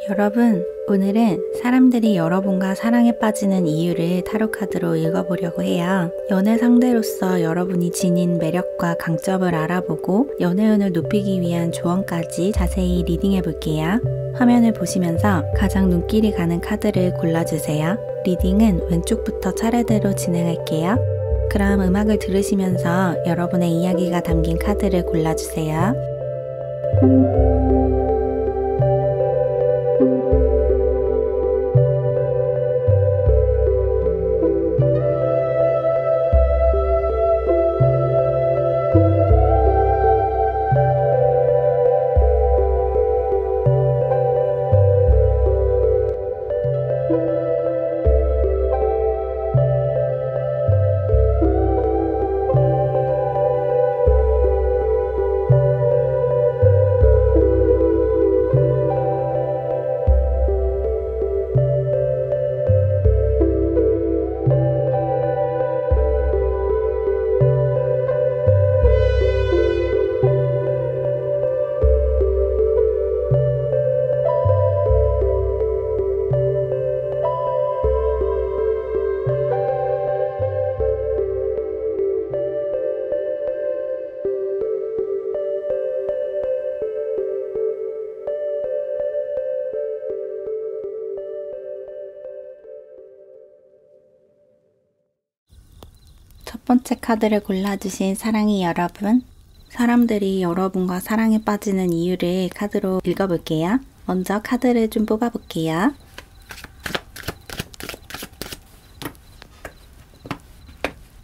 여러분, 오늘은 사람들이 여러분과 사랑에 빠지는 이유를 타로 카드로 읽어보려고 해요. 연애 상대로서 여러분이 지닌 매력과 강점을 알아보고 연애운을 높이기 위한 조언까지 자세히 리딩해 볼게요. 화면을 보시면서 가장 눈길이 가는 카드를 골라주세요. 리딩은 왼쪽부터 차례대로 진행할게요. 그럼 음악을 들으시면서 여러분의 이야기가 담긴 카드를 골라주세요. 첫 번째 카드를 골라주신 사랑이 여러분, 사람들이 여러분과 사랑에 빠지는 이유를 카드로 읽어볼게요. 먼저 카드를 좀 뽑아볼게요.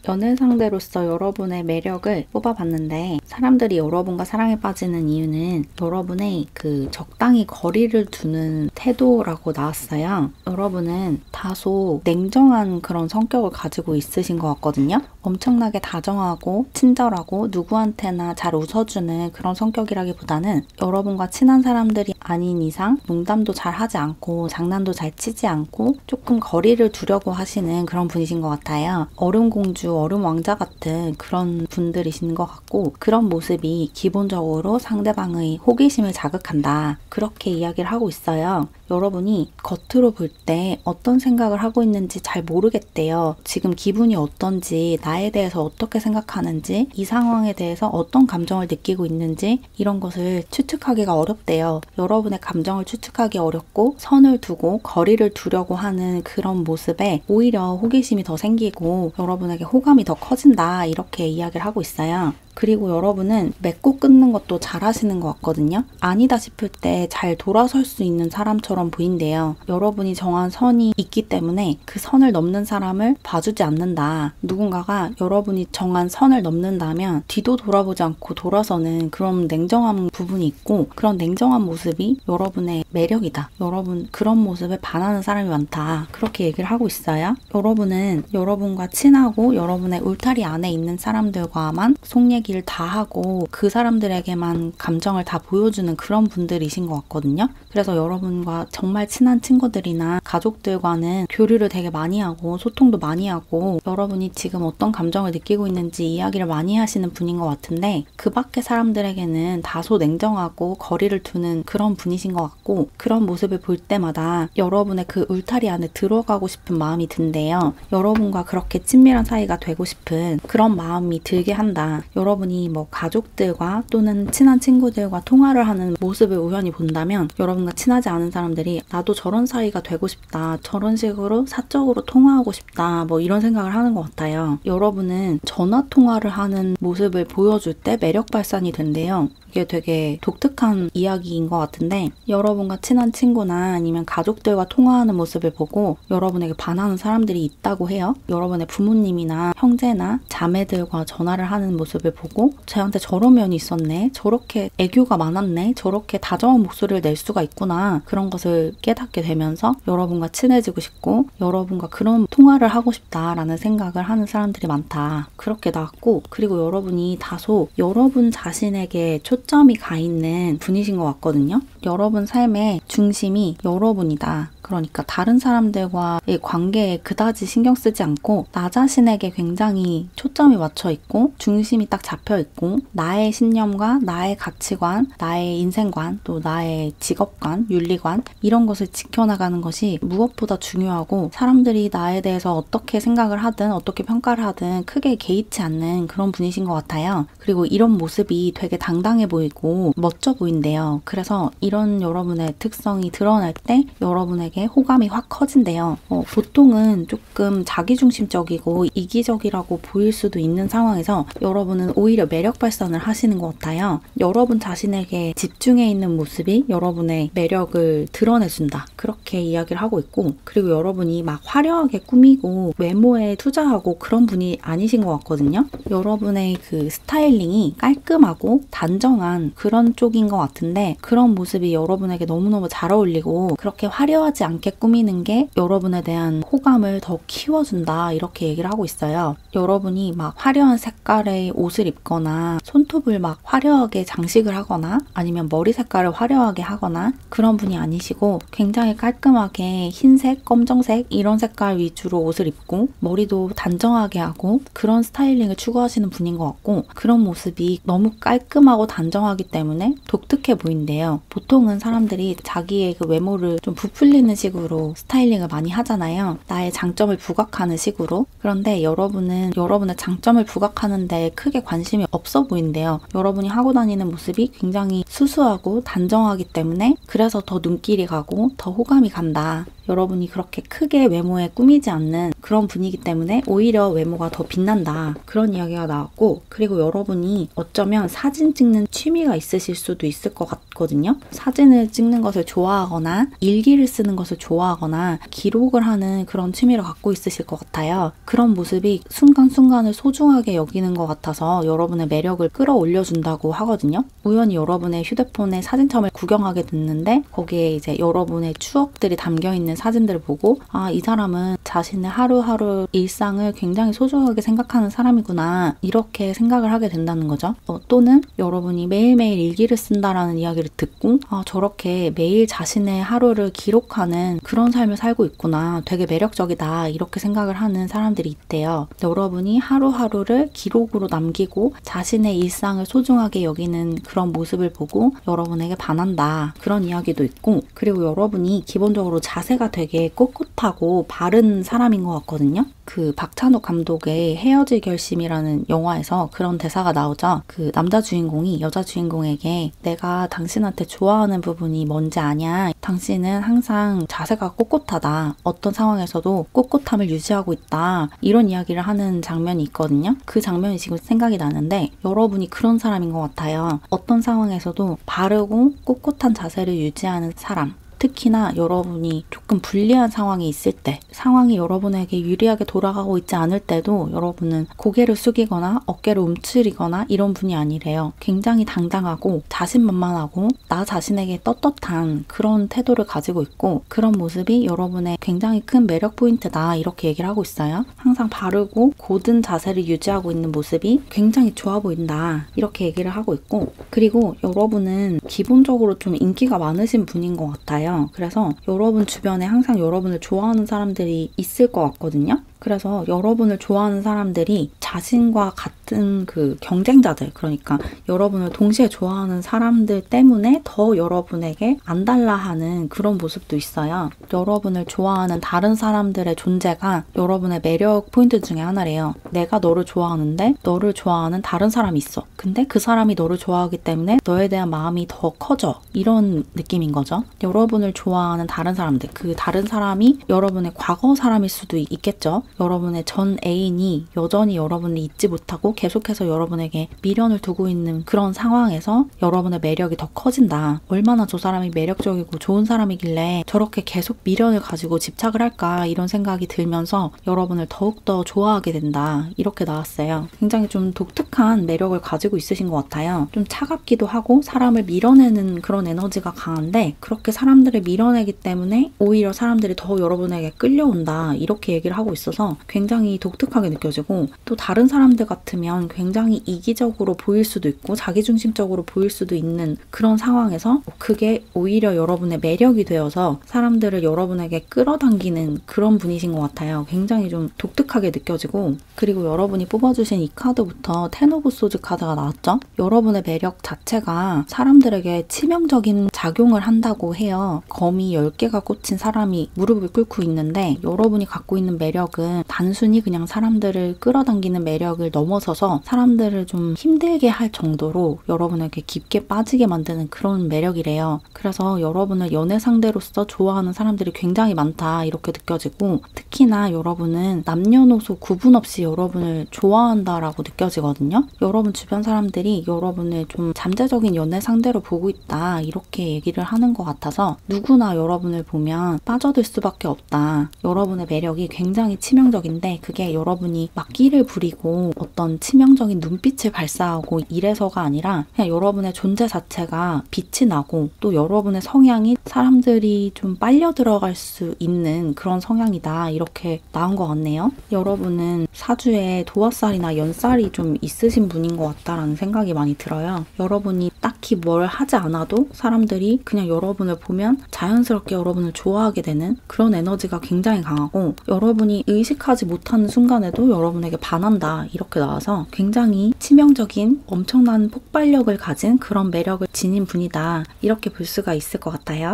연애 상대로서 여러분의 매력을 뽑아봤는데 사람들이 여러분과 사랑에 빠지는 이유는 여러분의 그 적당히 거리를 두는 태도라고 나왔어요. 여러분은 다소 냉정한 그런 성격을 가지고 있으신 것 같거든요. 엄청나게 다정하고 친절하고 누구한테나 잘 웃어주는 그런 성격이라기보다는 여러분과 친한 사람들이 아닌 이상 농담도 잘 하지 않고 장난도 잘 치지 않고 조금 거리를 두려고 하시는 그런 분이신 것 같아요. 얼음공주, 얼음왕자 같은 그런 분들이신 것 같고 그런 모습이 기본적으로 상대방의 호기심을 자극한다. 그렇게 이야기를 하고 있어요. 여러분이 겉으로 볼 때 어떤 생각을 하고 있는지 잘 모르겠대요. 지금 기분이 어떤지, 나에 대해서 어떻게 생각하는지, 이 상황에 대해서 어떤 감정을 느끼고 있는지 이런 것을 추측하기가 어렵대요. 여러분의 감정을 추측하기 어렵고 선을 두고 거리를 두려고 하는 그런 모습에 오히려 호기심이 더 생기고 여러분에게 호감이 더 커진다. 이렇게 이야기를 하고 있어요. 그리고 여러분은 맺고 끊는 것도 잘 하시는 것 같거든요. 아니다 싶을 때 잘 돌아설 수 있는 사람처럼 보인대요. 여러분이 정한 선이 있기 때문에 그 선을 넘는 사람을 봐주지 않는다. 누군가가 여러분이 정한 선을 넘는다면 뒤도 돌아보지 않고 돌아서는 그런 냉정한 부분이 있고 그런 냉정한 모습이 여러분의 매력이다. 여러분 그런 모습에 반하는 사람이 많다. 그렇게 얘기를 하고 있어요. 여러분은 여러분과 친하고 여러분의 울타리 안에 있는 사람들과만 속 얘기를 다 하고 그 사람들에게만 감정을 다 보여주는 그런 분들이신 것 같거든요. 그래서 여러분과 정말 친한 친구들이나 가족들과는 교류를 되게 많이 하고 소통도 많이 하고 여러분이 지금 어떤 감정을 느끼고 있는지 이야기를 많이 하시는 분인 것 같은데 그 밖의 사람들에게는 다소 냉정하고 거리를 두는 그런 분이신 것 같고 그런 모습을 볼 때마다 여러분의 그 울타리 안에 들어가고 싶은 마음이 든대요. 여러분과 그렇게 친밀한 사이가 되고 싶은 그런 마음이 들게 한다. 여러분이 뭐 가족들과 또는 친한 친구들과 통화를 하는 모습을 우연히 본다면 여러분과 친하지 않은 사람들이 나도 저런 사이가 되고 싶다. 저런 식으로 사적으로 통화하고 싶다. 뭐 이런 생각을 하는 것 같아요. 여러분은 전화 통화를 하는 모습을 보여줄 때 매력 발산이 된대요. 이게 되게 독특한 이야기인 것 같은데 여러분과 친한 친구나 아니면 가족들과 통화하는 모습을 보고 여러분에게 반하는 사람들이 있다고 해요. 여러분의 부모님이나 형제나 자매들과 전화를 하는 모습을 보고 쟤한테 저런 면이 있었네. 저렇게 애교가 많았네. 저렇게 다정한 목소리를 낼 수가 있구나. 그런 것을 깨닫게 되면서 여러분과 친해지고 싶고 여러분과 그런 통화를 하고 싶다라는 생각을 하는 사람들이 많다. 그렇게 나왔고 그리고 여러분이 다소 여러분 자신에게 초점이 가 있는 분이신 것 같거든요. 여러분 삶의 중심이 여러분이다. 그러니까 다른 사람들과의 관계에 그다지 신경 쓰지 않고 나 자신에게 굉장히 초점이 맞춰 있고 중심이 딱 잡혀 있고 나의 신념과 나의 가치관, 나의 인생관, 또 나의 직업관, 윤리관 이런 것을 지켜나가는 것이 무엇보다 중요하고 사람들이 나에 대해서 어떻게 생각을 하든 어떻게 평가를 하든 크게 개의치 않는 그런 분이신 것 같아요. 그리고 이런 모습이 되게 당당해 보이고 멋져 보인대요. 그래서 이런 여러분의 특성이 드러날 때 여러분에게 호감이 확 커진대요. 보통은 조금 자기중심적이고 이기적이라고 보일 수도 있는 상황에서 여러분은 오히려 매력 발산을 하시는 것 같아요. 여러분 자신에게 집중해 있는 모습이 여러분의 매력을 드러내준다. 그렇게 이야기를 하고 있고 그리고 여러분이 막 화려하게 꾸미고 외모에 투자하고 그런 분이 아니신 것 같거든요. 여러분의 그 스타일링이 깔끔하고 단정한 그런 쪽인 것 같은데 그런 모습이 여러분에게 너무너무 잘 어울리고 그렇게 화려하지 않게 꾸미는 게 여러분에 대한 호감을 더 키워준다 이렇게 얘기를 하고 있어요. 여러분이 막 화려한 색깔의 옷을 입거나 손톱을 막 화려하게 장식을 하거나 아니면 머리 색깔을 화려하게 하거나 그런 분이 아니시고 굉장히 깔끔하게 흰색, 검정색 이런 색깔 위주로 옷을 입고 머리도 단정하게 하고 그런 스타일링을 추구하시는 분인 것 같고 그런 모습이 너무 깔끔하고 단정하기 때문에 독특해 보인대요. 보통은 사람들이 자기의 그 외모를 좀 부풀리는 식으로 스타일링을 많이 하잖아요. 나의 장점을 부각하는 식으로. 그런데 여러분은 여러분의 장점을 부각하는데 크게 관심이 없어 보인대요. 여러분이 하고 다니는 모습이 굉장히 수수하고 단정하기 때문에 그래서 더 눈길이 가고 더 호감이 간다. 여러분이 그렇게 크게 외모에 꾸미지 않는 그런 분이기 때문에 오히려 외모가 더 빛난다. 그런 이야기가 나왔고 그리고 여러분이 어쩌면 사진 찍는 취미가 있으실 수도 있을 것 같거든요. 사진을 찍는 것을 좋아하거나 일기를 쓰는 것을 좋아하거나 기록을 하는 그런 취미를 갖고 있으실 것 같아요. 그런 모습이 순간순간을 소중하게 여기는 것 같아서 여러분의 매력을 끌어올려준다고 하거든요. 우연히 여러분의 휴대폰에 사진첩을 구경하게 됐는데 거기에 이제 여러분의 추억들이 담겨있는 사진들을 보고 아, 이 사람은 자신의 하루하루 일상을 굉장히 소중하게 생각하는 사람이구나 이렇게 생각을 하게 된다는 거죠. 또는 여러분이 매일매일 일기를 쓴다라는 이야기를 듣고 아, 저렇게 매일 자신의 하루를 기록하는 그런 삶을 살고 있구나 되게 매력적이다 이렇게 생각을 하는 사람들이 있대요. 여러분이 하루하루를 기록으로 남기고 자신의 일상을 소중하게 여기는 그런 모습을 보고 여러분에게 반한다 그런 이야기도 있고 그리고 여러분이 기본적으로 자세가 되게 꼿꼿하고 바른 사람인 것 같거든요. 그 박찬욱 감독의 헤어질 결심이라는 영화에서 그런 대사가 나오죠. 그 남자 주인공이 여자 주인공에게 내가 당신한테 좋아하는 부분이 뭔지 아냐? 당신은 항상 자세가 꼿꼿하다. 어떤 상황에서도 꼿꼿함을 유지하고 있다. 이런 이야기를 하는 장면이 있거든요. 그 장면이 지금 생각이 나는데 여러분이 그런 사람인 것 같아요. 어떤 상황에서도 바르고 꼿꼿한 자세를 유지하는 사람. 특히나 여러분이 조금 불리한 상황이 있을 때, 상황이 여러분에게 유리하게 돌아가고 있지 않을 때도 여러분은 고개를 숙이거나 어깨를 움츠리거나 이런 분이 아니래요. 굉장히 당당하고 자신만만하고 나 자신에게 떳떳한 그런 태도를 가지고 있고 그런 모습이 여러분의 굉장히 큰 매력 포인트다 이렇게 얘기를 하고 있어요. 항상 바르고 고든 자세를 유지하고 있는 모습이 굉장히 좋아 보인다 이렇게 얘기를 하고 있고 그리고 여러분은 기본적으로 좀 인기가 많으신 분인 것 같아요. 그래서 여러분 주변에 항상 여러분을 좋아하는 사람들이 있을 것 같거든요. 그래서 여러분을 좋아하는 사람들이 자신과 같은 그 경쟁자들, 그러니까 여러분을 동시에 좋아하는 사람들 때문에 더 여러분에게 안달나하는 그런 모습도 있어요. 여러분을 좋아하는 다른 사람들의 존재가 여러분의 매력 포인트 중에 하나래요. 내가 너를 좋아하는데 너를 좋아하는 다른 사람이 있어. 근데 그 사람이 너를 좋아하기 때문에 너에 대한 마음이 더 커져. 이런 느낌인 거죠. 여러분을 좋아하는 다른 사람들, 그 다른 사람이 여러분의 과거 사람일 수도 있겠죠. 여러분의 전 애인이 여전히 여러분을 잊지 못하고 계속해서 여러분에게 미련을 두고 있는 그런 상황에서 여러분의 매력이 더 커진다. 얼마나 저 사람이 매력적이고 좋은 사람이길래 저렇게 계속 미련을 가지고 집착을 할까 이런 생각이 들면서 여러분을 더욱더 좋아하게 된다. 이렇게 나왔어요. 굉장히 좀 독특한 매력을 가지고 있으신 것 같아요. 좀 차갑기도 하고 사람을 밀어내는 그런 에너지가 강한데 그렇게 사람들을 밀어내기 때문에 오히려 사람들이 더 여러분에게 끌려온다. 이렇게 얘기를 하고 있어서 상황이라서 굉장히 독특하게 느껴지고, 또 다른 사람들 같으면 굉장히 이기적으로 보일 수도 있고 자기중심적으로 보일 수도 있는 그런 상황에서 그게 오히려 여러분의 매력이 되어서 사람들을 여러분에게 끌어당기는 그런 분이신 것 같아요. 굉장히 좀 독특하게 느껴지고, 그리고 여러분이 뽑아주신 이 카드부터 텐 오브 소즈 카드가 나왔죠? 여러분의 매력 자체가 사람들에게 치명적인 작용을 한다고 해요. 거미 10개가 꽂힌 사람이 무릎을 꿇고 있는데, 여러분이 갖고 있는 매력은 단순히 그냥 사람들을 끌어당기는 매력을 넘어서서 사람들을 좀 힘들게 할 정도로 여러분에게 깊게 빠지게 만드는 그런 매력이래요. 그래서 여러분을 연애 상대로서 좋아하는 사람들이 굉장히 많다 이렇게 느껴지고, 특히나 여러분은 남녀노소 구분 없이 여러분을 좋아한다라고 느껴지거든요. 여러분 주변 사람들이 여러분을 좀 잠재적인 연애 상대로 보고 있다 이렇게 얘기를 하는 것 같아서 누구나 여러분을 보면 빠져들 수밖에 없다. 여러분의 매력이 굉장히 치명적인데 그게 여러분이 막 끼를 부리고 어떤 치명적인 눈빛을 발사하고 이래서가 아니라 그냥 여러분의 존재 자체가 빛이 나고, 또 여러분의 성향이 사람들이 좀 빨려 들어갈 수 있는 그런 성향이다 이렇게 나온 것 같네요. 여러분은 사주에 도화살이나 연살이 좀 있으신 분인 것 같다라는 생각이 많이 들어요. 여러분이 딱히 뭘 하지 않아도 사람들이 그냥 여러분을 보면 자연스럽게 여러분을 좋아하게 되는 그런 에너지가 굉장히 강하고, 여러분이 의식하지 못하는 순간에도 여러분에게 반한다 이렇게 나와서 굉장히 치명적인 엄청난 폭발력을 가진 그런 매력을 지닌 분이다 이렇게 볼 수가 있을 것 같아요.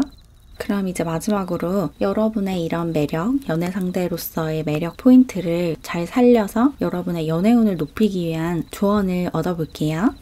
그럼 이제 마지막으로 여러분의 이런 매력, 연애 상대로서의 매력 포인트를 잘 살려서 여러분의 연애운을 높이기 위한 조언을 얻어볼게요.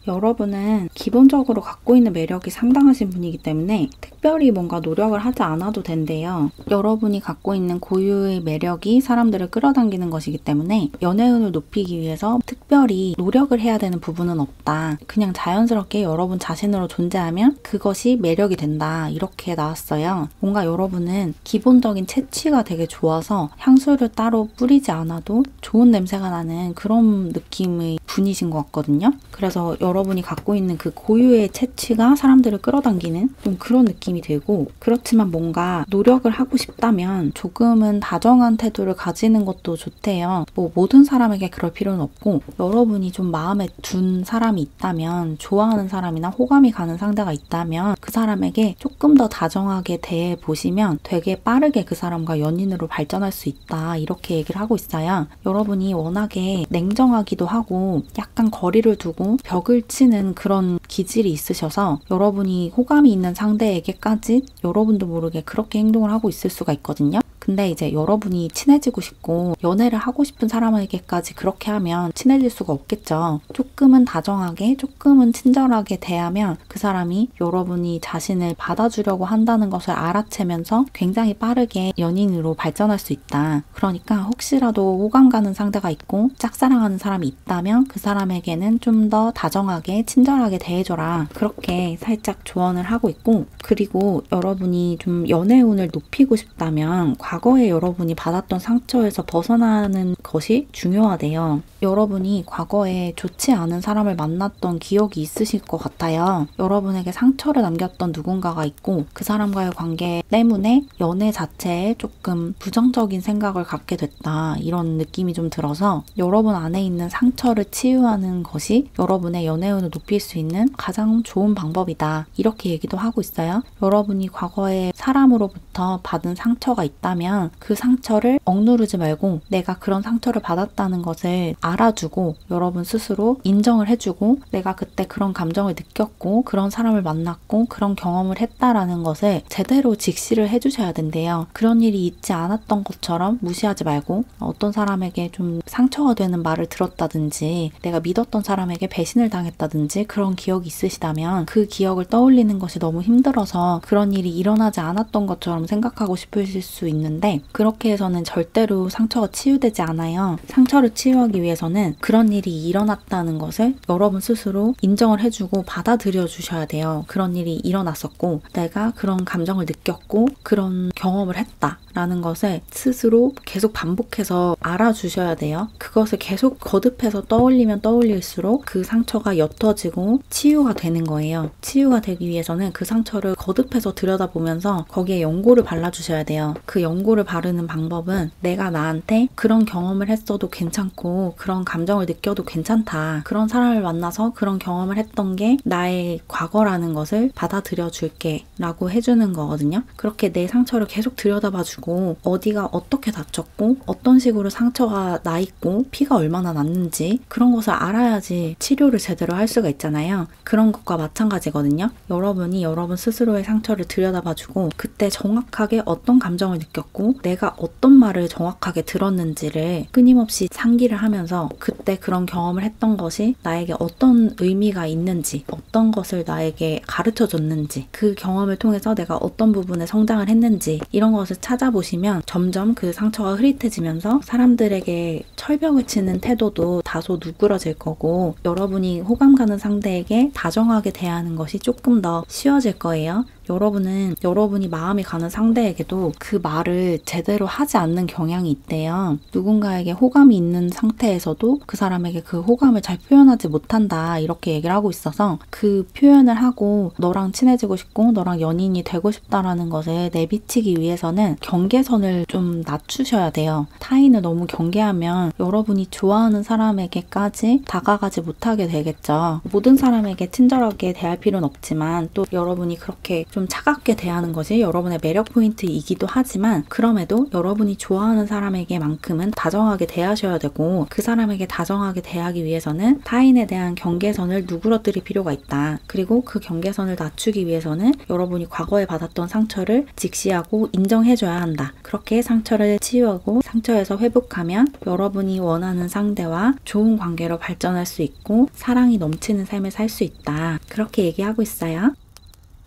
여러분은 기본적으로 갖고 있는 매력이 상당하신 분이기 때문에 특별히 뭔가 노력을 하지 않아도 된대요. 여러분이 갖고 있는 고유의 매력이 사람들을 끌어당기는 것이기 때문에 연애운을 높이기 위해서 특별히 노력을 해야 되는 부분은 없다. 그냥 자연스럽게 여러분 자신으로 존재하면 그것이 매력이 된다. 이렇게 나왔어요. 뭔가 여러분은 기본적인 채취가 되게 좋아서 향수를 따로 뿌리지 않아도 좋은 냄새가 나는 그런 느낌의 분이신 것 같거든요. 그래서 여러분이 갖고 있는 그 고유의 채취가 사람들을 끌어당기는 좀 그런 느낌이 들고, 그렇지만 뭔가 노력을 하고 싶다면 조금은 다정한 태도를 가지는 것도 좋대요. 뭐 모든 사람에게 그럴 필요는 없고, 여러분이 좀 마음에 둔 사람이 있다면, 좋아하는 사람이나 호감이 가는 상대가 있다면 그 사람에게 조금 더 다정하게 대해보시면 되게 빠르게 그 사람과 연인으로 발전할 수 있다 이렇게 얘기를 하고 있어요. 여러분이 워낙에 냉정하기도 하고 약간 거리를 두고 벽을 치는 그런 기질이 있으셔서 여러분이 호감이 있는 상대에게까지 여러분도 모르게 그렇게 행동을 하고 있을 수가 있거든요. 근데 이제 여러분이 친해지고 싶고 연애를 하고 싶은 사람에게까지 그렇게 하면 친해질 수가 없겠죠. 조금은 다정하게, 조금은 친절하게 대하면 그 사람이 여러분이 자신을 받아주려고 한다는 것을 알아채면서 굉장히 빠르게 연인으로 발전할 수 있다. 그러니까 혹시라도 호감 가는 상대가 있고 짝사랑하는 사람이 있다면 그 사람에게는 좀 더 다정하게, 친절하게 대해줘라. 그렇게 살짝 조언을 하고 있고, 그리고 여러분이 좀 연애운을 높이고 싶다면 과거에 여러분이 받았던 상처에서 벗어나는 것이 중요하대요. 여러분이 과거에 좋지 않은 사람을 만났던 기억이 있으실 것 같아요. 여러분에게 상처를 남겼던 누군가가 있고 그 사람과의 관계 때문에 연애 자체에 조금 부정적인 생각을 갖게 됐다 이런 느낌이 좀 들어서 여러분 안에 있는 상처를 치유하는 것이 여러분의 연애운을 높일 수 있는 가장 좋은 방법이다 이렇게 얘기도 하고 있어요. 여러분이 과거에 사람으로부터 받은 상처가 있다면 그 상처를 억누르지 말고 내가 그런 상처를 받았다는 것을 알아주고 여러분 스스로 인정을 해주고 내가 그때 그런 감정을 느꼈고 그런 사람을 만났고 그런 경험을 했다라는 것을 제대로 직시를 해주셔야 된대요. 그런 일이 있지 않았던 것처럼 무시하지 말고 어떤 사람에게 좀 상처가 되는 말을 들었다든지 내가 믿었던 사람에게 배신을 당했다든지 그런 기억이 있으시다면 그 기억을 떠올리는 것이 너무 힘들어서 그런 일이 일어나지 않았던 것처럼 생각하고 싶으실 수 있는데 나왔는데 그렇게 해서는 절대로 상처가 치유되지 않아요. 상처를 치유하기 위해서는 그런 일이 일어났다는 것을 여러분 스스로 인정을 해주고 받아들여 주셔야 돼요. 그런 일이 일어났었고 내가 그런 감정을 느꼈고 그런 경험을 했다 라는 것을 스스로 계속 반복해서 알아주셔야 돼요. 그것을 계속 거듭해서 떠올리면 떠올릴수록 그 상처가 옅어지고 치유가 되는 거예요. 치유가 되기 위해서는 그 상처를 거듭해서 들여다보면서 거기에 연고를 발라주셔야 돼요. 그 연고를 바르는 방법은 내가 나한테 그런 경험을 했어도 괜찮고 그런 감정을 느껴도 괜찮다. 그런 사람을 만나서 그런 경험을 했던 게 나의 과거라는 것을 받아들여 줄게 라고 해주는 거거든요. 그렇게 내 상처를 계속 들여다봐주고 어디가 어떻게 다쳤고 어떤 식으로 상처가 나 있고 피가 얼마나 났는지 그런 것을 알아야지 치료를 제대로 할 수가 있잖아요. 그런 것과 마찬가지거든요. 여러분이 여러분 스스로의 상처를 들여다봐주고 그때 정확하게 어떤 감정을 느꼈고 내가 어떤 말을 정확하게 들었는지를 끊임없이 상기를 하면서 그때 그런 경험을 했던 것이 나에게 어떤 의미가 있는지 어떤 것을 나에게 가르쳐 줬는지 그 경험을 통해서 내가 어떤 부분에 성장을 했는지 이런 것을 찾아보시면 점점 그 상처가 흐릿해지면서 사람들에게 철벽을 치는 태도도 다소 누그러질 거고 여러분이 호감 가는 상대에게 다정하게 대하는 것이 조금 더 쉬워질 거예요. 여러분은 여러분이 마음이 가는 상대에게도 그 말을 제대로 하지 않는 경향이 있대요. 누군가에게 호감이 있는 상태에서도 그 사람에게 그 호감을 잘 표현하지 못한다 이렇게 얘기를 하고 있어서 그 표현을 하고 너랑 친해지고 싶고 너랑 연인이 되고 싶다라는 것을 내비치기 위해서는 경계선을 좀 낮추셔야 돼요. 타인을 너무 경계하면 여러분이 좋아하는 사람에게까지 다가가지 못하게 되겠죠. 모든 사람에게 친절하게 대할 필요는 없지만 또 여러분이 그렇게 좀 차갑게 대하는 것이 여러분의 매력 포인트이기도 하지만 그럼에도 여러분이 좋아하는 사람에게만큼은 다정하게 대하셔야 되고 그 사람에게 다정하게 대하기 위해서는 타인에 대한 경계선을 누그러뜨릴 필요가 있다. 그리고 그 경계선을 낮추기 위해서는 여러분이 과거에 받았던 상처를 직시하고 인정해줘야 한다. 그렇게 상처를 치유하고 상처에서 회복하면 여러분이 원하는 상대와 좋은 관계로 발전할 수 있고 사랑이 넘치는 삶을 살 수 있다. 그렇게 얘기하고 있어요.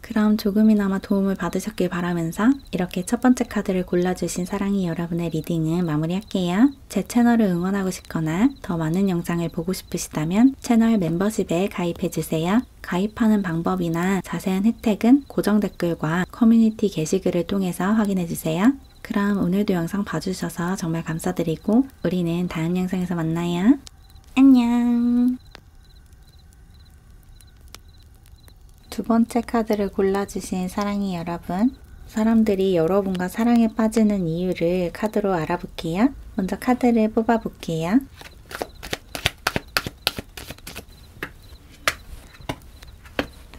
그럼 조금이나마 도움을 받으셨길 바라면서 이렇게 첫 번째 카드를 골라주신 사랑이 여러분의 리딩은 마무리할게요. 제 채널을 응원하고 싶거나 더 많은 영상을 보고 싶으시다면 채널 멤버십에 가입해주세요. 가입하는 방법이나 자세한 혜택은 고정 댓글과 커뮤니티 게시글을 통해서 확인해주세요. 그럼 오늘도 영상 봐주셔서 정말 감사드리고 우리는 다음 영상에서 만나요. 안녕. 두 번째 카드를 골라주신 사랑이 여러분, 사람들이 여러분과 사랑에 빠지는 이유를 카드로 알아볼게요. 먼저 카드를 뽑아볼게요.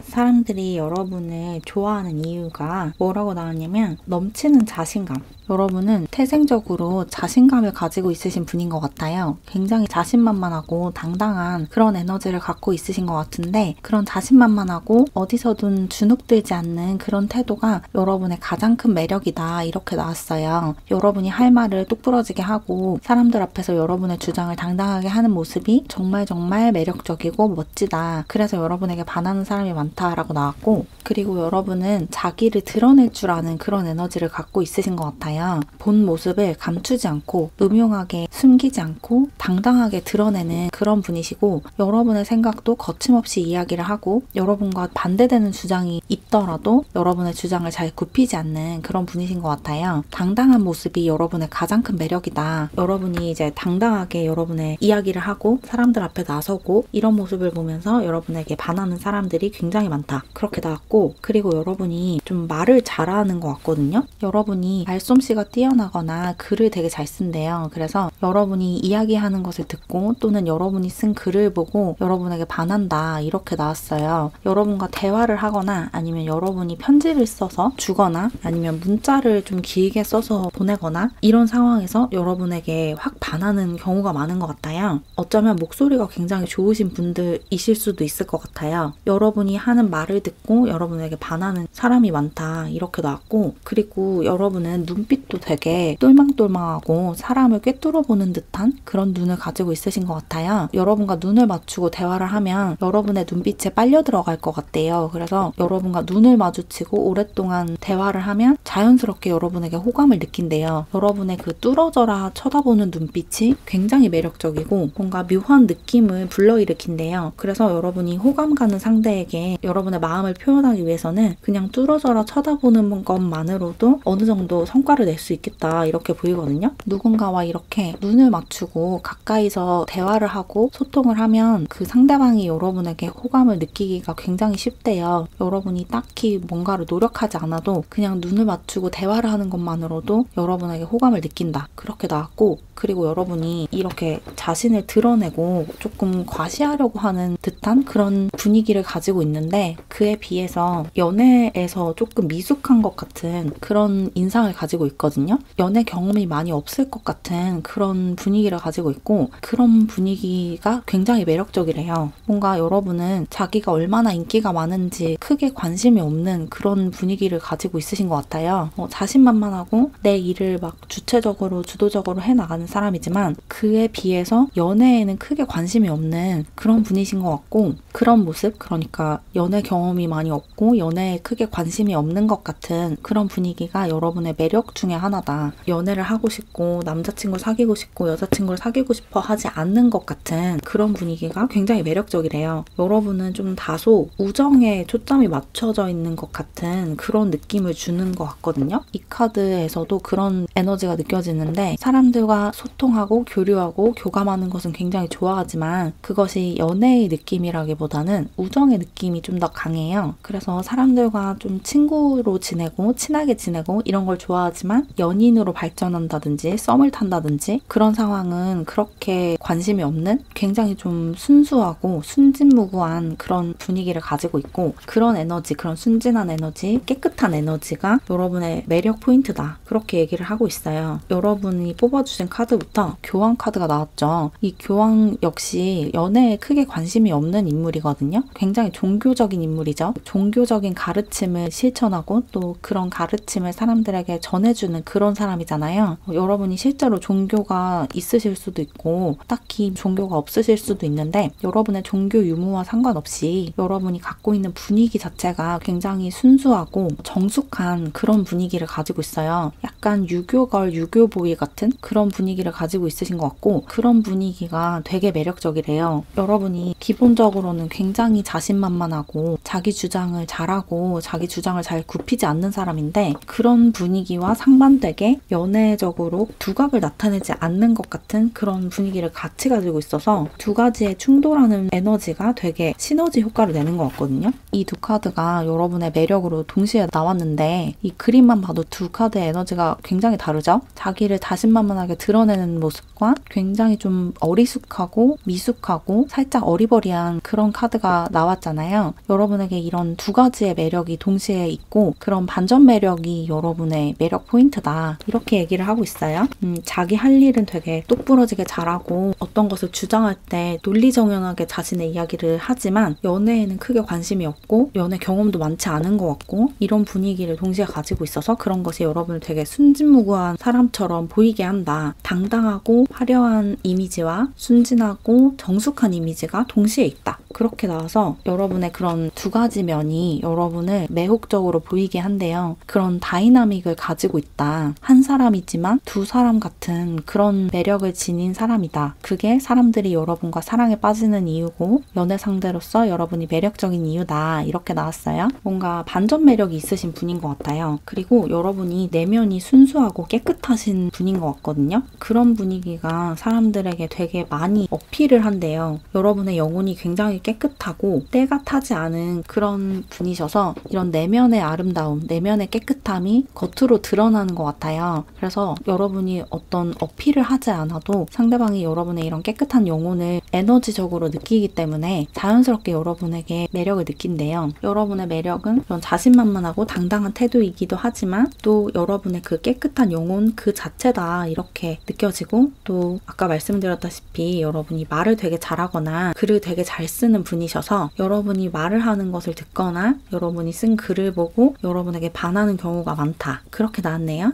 사람들이 여러분을 좋아하는 이유가 뭐라고 나왔냐면 넘치는 자신감. 여러분은 태생적으로 자신감을 가지고 있으신 분인 것 같아요. 굉장히 자신만만하고 당당한 그런 에너지를 갖고 있으신 것 같은데 그런 자신만만하고 어디서든 주눅들지 않는 그런 태도가 여러분의 가장 큰 매력이다 이렇게 나왔어요. 여러분이 할 말을 똑부러지게 하고 사람들 앞에서 여러분의 주장을 당당하게 하는 모습이 정말 매력적이고 멋지다. 그래서 여러분에게 반하는 사람이 많다라고 나왔고 그리고 여러분은 자기를 드러낼 줄 아는 그런 에너지를 갖고 있으신 것 같아요. 본 모습을 감추지 않고 음흉하게 숨기지 않고 당당하게 드러내는 그런 분이시고 여러분의 생각도 거침없이 이야기를 하고 여러분과 반대되는 주장이 있더라도 여러분의 주장을 잘 굽히지 않는 그런 분이신 것 같아요. 당당한 모습이 여러분의 가장 큰 매력이다. 여러분이 이제 당당하게 여러분의 이야기를 하고 사람들 앞에 나서고 이런 모습을 보면서 여러분에게 반하는 사람들이 굉장히 많다. 그렇게 나왔고 그리고 여러분이 좀 말을 잘하는 것 같거든요. 여러분이 말솜씨가 뛰어나거나 글을 되게 잘 쓴대요. 그래서 여러분이 이야기하는 것을 듣고 또는 여러분이 쓴 글을 보고 여러분에게 반한다 이렇게 나왔어요. 여러분과 대화를 하거나 아니면 여러분이 편지를 써서 주거나 아니면 문자를 좀 길게 써서 보내거나 이런 상황에서 여러분에게 확 반하는 경우가 많은 것 같아요. 어쩌면 목소리가 굉장히 좋으신 분들이실 수도 있을 것 같아요. 여러분이 하는 말을 듣고 여러분에게 반하는 사람이 많다 이렇게 나왔고 그리고 여러분은 눈빛도 되게 똘망똘망하고 사람을 꿰뚫어보는 듯한 그런 눈을 가지고 있으신 것 같아요. 여러분과 눈을 맞추고 대화를 하면 여러분의 눈빛에 빨려 들어갈 것 같대요. 그래서 여러분과 눈을 마주치고 오랫동안 대화를 하면 자연스럽게 여러분에게 호감을 느낀대요. 여러분의 그 뚫어져라 쳐다보는 눈빛이 굉장히 매력적이고 뭔가 묘한 느낌을 불러일으킨대요. 그래서 여러분이 호감 가는 상대에게 여러분의 마음을 표현하기 위해서는 그냥 뚫어져라 쳐다보는 것만으로도 어느 정도 성과를 낼 수 있겠다 이렇게 보이거든요. 누군가와 이렇게 눈을 맞추고 가까이서 대화를 하고 소통을 하면 그 상대방이 여러분에게 호감을 느끼기가 굉장히 쉽대요. 여러분이 딱히 뭔가를 노력하지 않아도 그냥 눈을 맞추고 대화를 하는 것만으로도 여러분에게 호감을 느낀다. 그렇게 나왔고, 그리고 여러분이 이렇게 자신을 드러내고 조금 과시하려고 하는 듯한 그런 분위기를 가지고 있는데 그에 비해서 연애에서 조금 미숙한 것 같은 그런 인상을 가지고 있거든요. 연애 경험이 많이 없을 것 같은 그런 분위기를 가지고 있고 그런 분위기가 굉장히 매력적이래요. 뭔가 여러분은 자기가 얼마나 인기가 많은지 크게 관심이 없는 그런 분위기를 가지고 있으신 것 같아요. 자신만만하고 내 일을 막 주체적으로 주도적으로 해나가는 사람이지만 그에 비해서 연애에는 크게 관심이 없는 그런 분이신 것 같고, 그런 모습, 그러니까 연애 경험이 많이 없고 연애에 크게 관심이 없는 것 같은 그런 분위기가 여러분의 매력 중에 하나다. 연애를 하고 싶고 남자친구를 사귀고 싶고 여자친구를 사귀고 싶어 하지 않는 것 같은 그런 분위기가 굉장히 매력적이래요. 여러분은 좀 다소 우정에 초점이 맞춰져 있는 것 같은 그런 느낌을 주는 것 같거든요. 이 카드에서도 그런 에너지가 느껴지는데 사람들과 소통하고 교류하고 교감하는 것은 굉장히 좋아하지만 그것이 연애의 느낌이라기보다는 우정의 느낌이 좀 더 강해요. 그래서 사람들과 좀 친구로 지내고 친하게 지내고 이런 걸 좋아하지만 연인으로 발전한다든지 썸을 탄다든지 그런 상황은 그렇게 관심이 없는 굉장히 좀 순수하고 순진무구한 그런 분위기를 가지고 있고, 그런 에너지, 그런 순진한 에너지, 깨끗한 에너지가 여러분의 매력 포인트다. 그렇게 얘기를 하고 있어요. 여러분이 뽑아주신 카드부터 교황 카드가 나왔죠. 이 교황 역시 연애에 크게 관심이 없는 인물이거든요. 굉장히 종교적인 인물이죠. 종교적인 가르침을 실천하고 또 그런 가르침을 사람들에게 전해주는 그런 사람이잖아요. 여러분이 실제로 종교가 있으실 수도 있고 딱히 종교가 없으실 수도 있는데 여러분의 종교 유무와 상관없이 여러분이 갖고 있는 분위기 자체가 굉장히 순수하고 정숙한 그런 분위기를 가지고 있어요. 약간 유교걸, 유교보이 같은 그런 분위기를 가지고 있으신 것 같고 그런 분위기가 되게 매력적이래요. 여러분이 기본적으로는 굉장히 자신만만하고 자기 주장을 잘하고 자기 주장을 잘 굽히지 않는 사람인데 그런 분위기와 상반되게 연애적으로 두각을 나타내지 않는 것 같은 그런 분위기를 같이 가지고 있어서 두 가지의 충돌하는 에너지가 되게 시너지 효과를 내는 것 같거든요. 이 두 카드가 여러분의 매력으로 동시에 나왔는데 이 그림만 봐도 두 카드의 에너지가 굉장히 다르죠? 자기를 자신만만하게 드러내는 모습과 굉장히 좀 어리숙하고 미숙하고 살짝 어리버리한 그런 카드가 나왔잖아요. 여러분에게 이런 두 가지의 매력이 동시에 있고 그런 반전 매력이 여러분의 매력 포인트다. 이렇게 얘기를 하고 있어요. 자기 할 일은 되게 똑부러지게 잘하고 어떤 것을 주장할 때 논리정연하게 자신의 이야기를 하지만 연애에는 크게 관심이 없고 연애 경험도 많지 않은 것 같고 이런 분위기를 동시에 가지고 있어서 그런 것이 여러분을 되게 순진무구한 사람처럼 보이게 한다. 당당하고 화려한 이미지와 순진하고 정숙한 이미지가 동시에 있다. 그렇게 나와서 여러분의 그런 두 가지 면이 여러분을 매혹적으로 보이게 한대요. 그런 다이나믹을 가지고 있다. 한 사람이지만 두 사람 같은 그런 매력을 지닌 사람이다. 그게 사람들이 여러분과 사랑에 빠지는 이유고 연애 상대로서 여러분이 매력적인 이유다. 이렇게 나왔어요. 뭔가 반전 매력이 있으신 분인 것 같아요. 그리고 여러분이 내면이 순수하고 깨끗하신 분인 것 같거든요. 그런 분위기가 사람들에게 되게 많이 어필을 한대요. 여러분의 영혼이 굉장히 깨끗하고 때가 타지 않은 그런 분이셔서 이런 내면의 아름다움, 내면의 깨끗함이 겉으로 드러나는 것 같아요. 그래서 여러분이 어떤 어필을 하지 않아도 상대방이 여러분의 이런 깨끗한 영혼을 에너지적으로 느끼기 때문에 자연스럽게 여러분에게 매력을 느낀대요. 여러분의 매력은 그런 자신만만하고 당당한 태도이기도 하지만 또 여러분의 그 깨끗한 영혼 그 자체다 이렇게 느껴지고, 또 아까 말씀드렸다시피 여러분이 말을 되게 잘하거나 글을 되게 잘 쓰는 분이셔서 여러분이 말을 하는 것을 듣거나 여러분이 쓴 글을 보고 여러분에게 반하는 경우가 많다. 그렇게 나왔네요.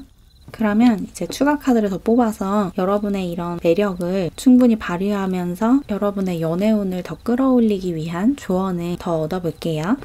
그러면 이제 추가 카드를 더 뽑아서 여러분의 이런 매력을 충분히 발휘하면서 여러분의 연애운을 더 끌어올리기 위한 조언을 더 얻어볼게요.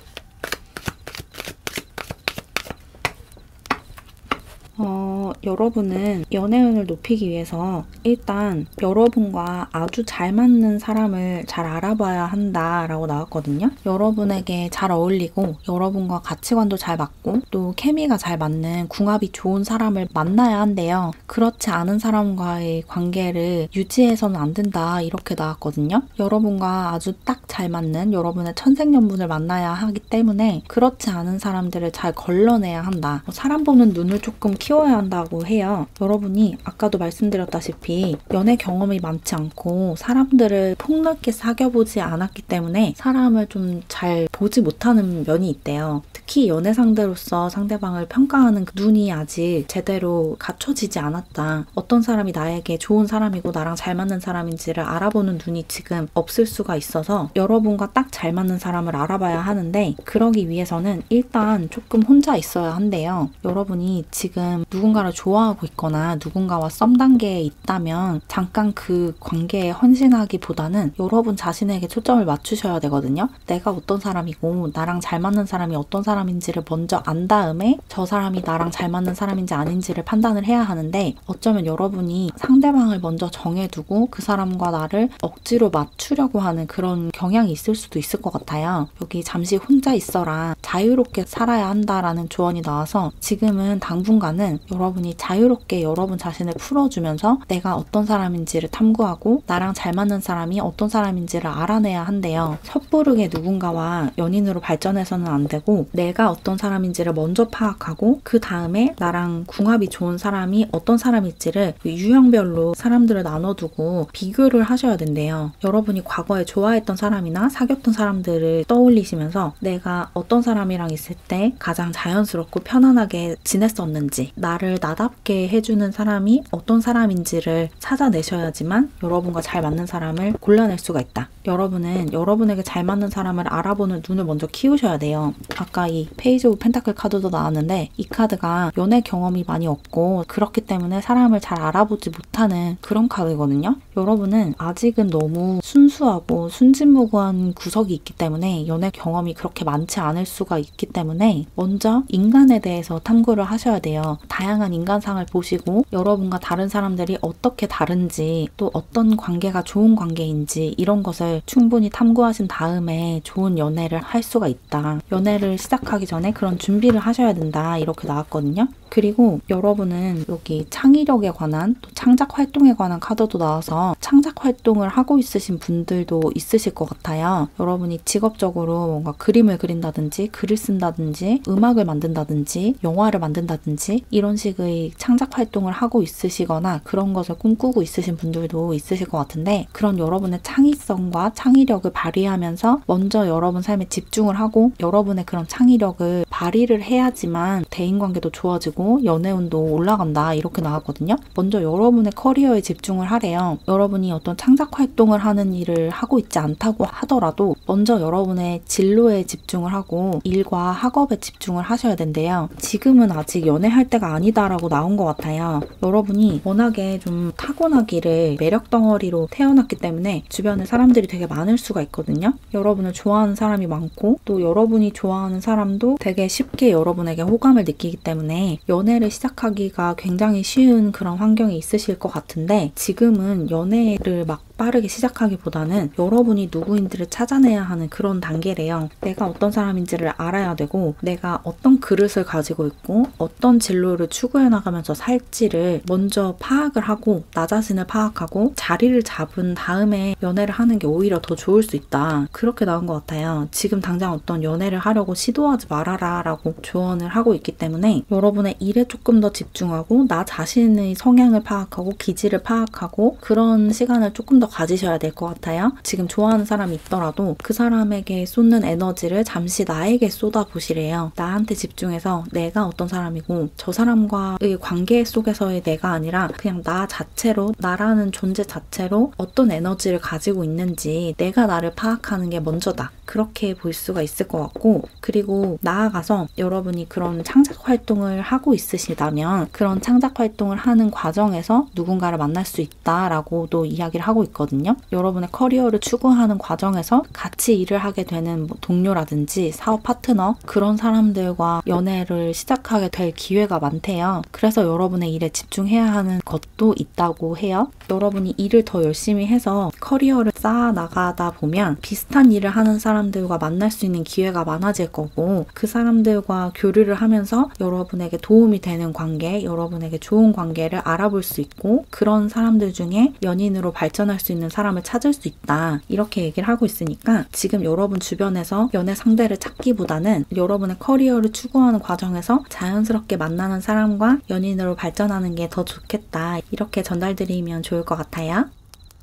여러분은 연애운을 높이기 위해서 일단 여러분과 아주 잘 맞는 사람을 잘 알아봐야 한다라고 나왔거든요. 여러분에게 잘 어울리고 여러분과 가치관도 잘 맞고 또 케미가 잘 맞는 궁합이 좋은 사람을 만나야 한대요. 그렇지 않은 사람과의 관계를 유지해서는 안 된다 이렇게 나왔거든요. 여러분과 아주 딱 잘 맞는 여러분의 천생연분을 만나야 하기 때문에 그렇지 않은 사람들을 잘 걸러내야 한다. 사람 보는 눈을 조금 키워야 한다고 해요. 여러분이 아까도 말씀드렸다시피 연애 경험이 많지 않고 사람들을 폭넓게 사귀어보지 않았기 때문에 사람을 좀 잘 보지 못하는 면이 있대요. 특히 연애 상대로서 상대방을 평가하는 그 눈이 아직 제대로 갖춰지지 않았다. 어떤 사람이 나에게 좋은 사람이고 나랑 잘 맞는 사람인지를 알아보는 눈이 지금 없을 수가 있어서 여러분과 딱 잘 맞는 사람을 알아봐야 하는데 그러기 위해서는 일단 조금 혼자 있어야 한대요. 여러분이 지금 누군가를 좋아하고 있거나 누군가와 썸 단계에 있다면 잠깐 그 관계에 헌신하기보다는 여러분 자신에게 초점을 맞추셔야 되거든요. 내가 어떤 사람이고 나랑 잘 맞는 사람이 어떤 사람인지를 먼저 안 다음에 저 사람이 나랑 잘 맞는 사람인지 아닌지를 판단을 해야 하는데 어쩌면 여러분이 상대방을 먼저 정해두고 그 사람과 나를 억지로 맞추려고 하는 그런 경향이 있을 수도 있을 것 같아요. 여기 잠시 혼자 있어라, 자유롭게 살아야 한다라는 조언이 나와서 지금은 당분간은 여러분이 자유롭게 여러분 자신을 풀어주면서 내가 어떤 사람인지를 탐구하고 나랑 잘 맞는 사람이 어떤 사람인지를 알아내야 한대요. 섣부르게 누군가와 연인으로 발전해서는 안 되고 내가 어떤 사람인지를 먼저 파악하고 그 다음에 나랑 궁합이 좋은 사람이 어떤 사람일지를 유형별로 사람들을 나눠두고 비교를 하셔야 된대요. 여러분이 과거에 좋아했던 사람이나 사귀었던 사람들을 떠올리시면서 내가 어떤 사람이랑 있을 때 가장 자연스럽고 편안하게 지냈었는지 나를 나답게 해주는 사람이 어떤 사람인지를 찾아내셔야지만 여러분과 잘 맞는 사람을 골라낼 수가 있다. 여러분은 여러분에게 잘 맞는 사람을 알아보는 눈을 먼저 키우셔야 돼요. 아까 이 페이지 오브 펜타클 카드도 나왔는데 이 카드가 연애 경험이 많이 없고 그렇기 때문에 사람을 잘 알아보지 못하는 그런 카드거든요. 여러분은 아직은 너무 순수하고 순진무구한 구석이 있기 때문에 연애 경험이 그렇게 많지 않을 수가 있기 때문에 먼저 인간에 대해서 탐구를 하셔야 돼요. 다양한 인간상을 보시고 여러분과 다른 사람들이 어떻게 다른지 또 어떤 관계가 좋은 관계인지 이런 것을 충분히 탐구하신 다음에 좋은 연애를 할 수가 있다. 연애를 시작하기 전에 그런 준비를 하셔야 된다. 이렇게 나왔거든요. 그리고 여러분은 여기 창의력에 관한 또 창작 활동에 관한 카드도 나와서 창작 활동을 하고 있으신 분들도 있으실 것 같아요. 여러분이 직업적으로 뭔가 그림을 그린다든지 글을 쓴다든지 음악을 만든다든지 영화를 만든다든지 이런 식의 창작 활동을 하고 있으시거나 그런 것을 꿈꾸고 있으신 분들도 있으실 것 같은데 그런 여러분의 창의성과 창의력을 발휘하면서 먼저 여러분 삶에 집중을 하고 여러분의 그런 창의력을 발휘를 해야지만 대인관계도 좋아지고 연애운도 올라간다 이렇게 나왔거든요. 먼저 여러분의 커리어에 집중을 하래요. 여러분이 어떤 창작 활동을 하는 일을 하고 있지 않다고 하더라도 먼저 여러분의 진로에 집중을 하고 일과 학업에 집중을 하셔야 된대요. 지금은 아직 연애할 때가 아니다라고 나온 것 같아요. 여러분이 워낙에 좀 타고나기를 매력 덩어리로 태어났기 때문에 주변에 사람들이 되게 많을 수가 있거든요. 여러분을 좋아하는 사람이 많고 또 여러분이 좋아하는 사람도 되게 쉽게 여러분에게 호감을 느끼기 때문에 연애를 시작하기가 굉장히 쉬운 그런 환경에 있으실 것 같은데 지금은 연애를 막 빠르게 시작하기보다는 여러분이 누구인지를 찾아내야 하는 그런 단계래요. 내가 어떤 사람인지를 알아야 되고 내가 어떤 그릇을 가지고 있고 어떤 진로를 추구해 나가면서 살지를 먼저 파악을 하고 나 자신을 파악하고 자리를 잡은 다음에 연애를 하는 게 오히려 더 좋을 수 있다. 그렇게 나온 것 같아요. 지금 당장 어떤 연애를 하려고 시도하지 말아라 라고 조언을 하고 있기 때문에 여러분의 일에 조금 더 집중하고 나 자신의 성향을 파악하고 기질을 파악하고 그런 시간을 조금 더 가지셔야 될 것 같아요. 지금 좋아하는 사람이 있더라도 그 사람에게 쏟는 에너지를 잠시 나에게 쏟아보시래요. 나한테 집중해서 내가 어떤 사람이고 저 사람과의 관계 속에서의 내가 아니라 그냥 나 자체로, 나라는 존재 자체로 어떤 에너지를 가지고 있는지 내가 나를 파악하는 게 먼저다. 그렇게 볼 수가 있을 것 같고, 그리고 나아가서 여러분이 그런 창작 활동을 하고 있으시다면 그런 창작 활동을 하는 과정에서 누군가를 만날 수 있다라고도 이야기를 하고 있거든요. 여러분의 커리어를 추구하는 과정에서 같이 일을 하게 되는 동료라든지 사업 파트너, 그런 사람들과 연애를 시작하게 될 기회가 많대요. 그래서 여러분의 일에 집중해야 하는 것도 있다고 해요. 여러분이 일을 더 열심히 해서 커리어를 쌓아 나가다 보면 비슷한 일을 하는 사람들과 만날 수 있는 기회가 많아질 거고, 그 사람들과 교류를 하면서 여러분에게 도움이 되는 관계, 여러분에게 좋은 관계를 알아볼 수 있고, 그런 사람들 중에 연인으로 발전할 수 있는 사람을 찾을 수 있다. 이렇게 얘기를 하고 있으니까 지금 여러분 주변에서 연애 상대를 찾기보다는 여러분의 커리어를 추구하는 과정에서 자연스럽게 만나는 사람과 연인으로 발전하는 게 더 좋겠다. 이렇게 전달드리면 좋을 것 같아요.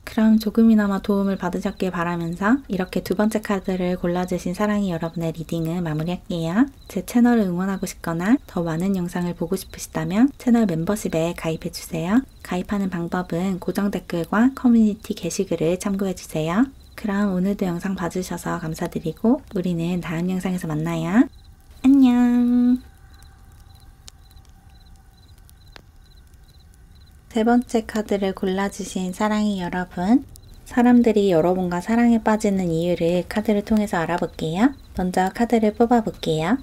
그럼 조금이나마 도움을 받으셨길 바라면서 이렇게 두 번째 카드를 골라주신 사랑이 여러분의 리딩을 마무리할게요. 제 채널을 응원하고 싶거나 더 많은 영상을 보고 싶으시다면 채널 멤버십에 가입해주세요. 가입하는 방법은 고정 댓글과 커뮤니티 게시글을 참고해주세요. 그럼 오늘도 영상 봐주셔서 감사드리고 우리는 다음 영상에서 만나요. 안녕. 세 번째 카드를 골라주신 사랑이 여러분, 사람들이 여러분과 사랑에 빠지는 이유를 카드를 통해서 알아볼게요. 먼저 카드를 뽑아볼게요.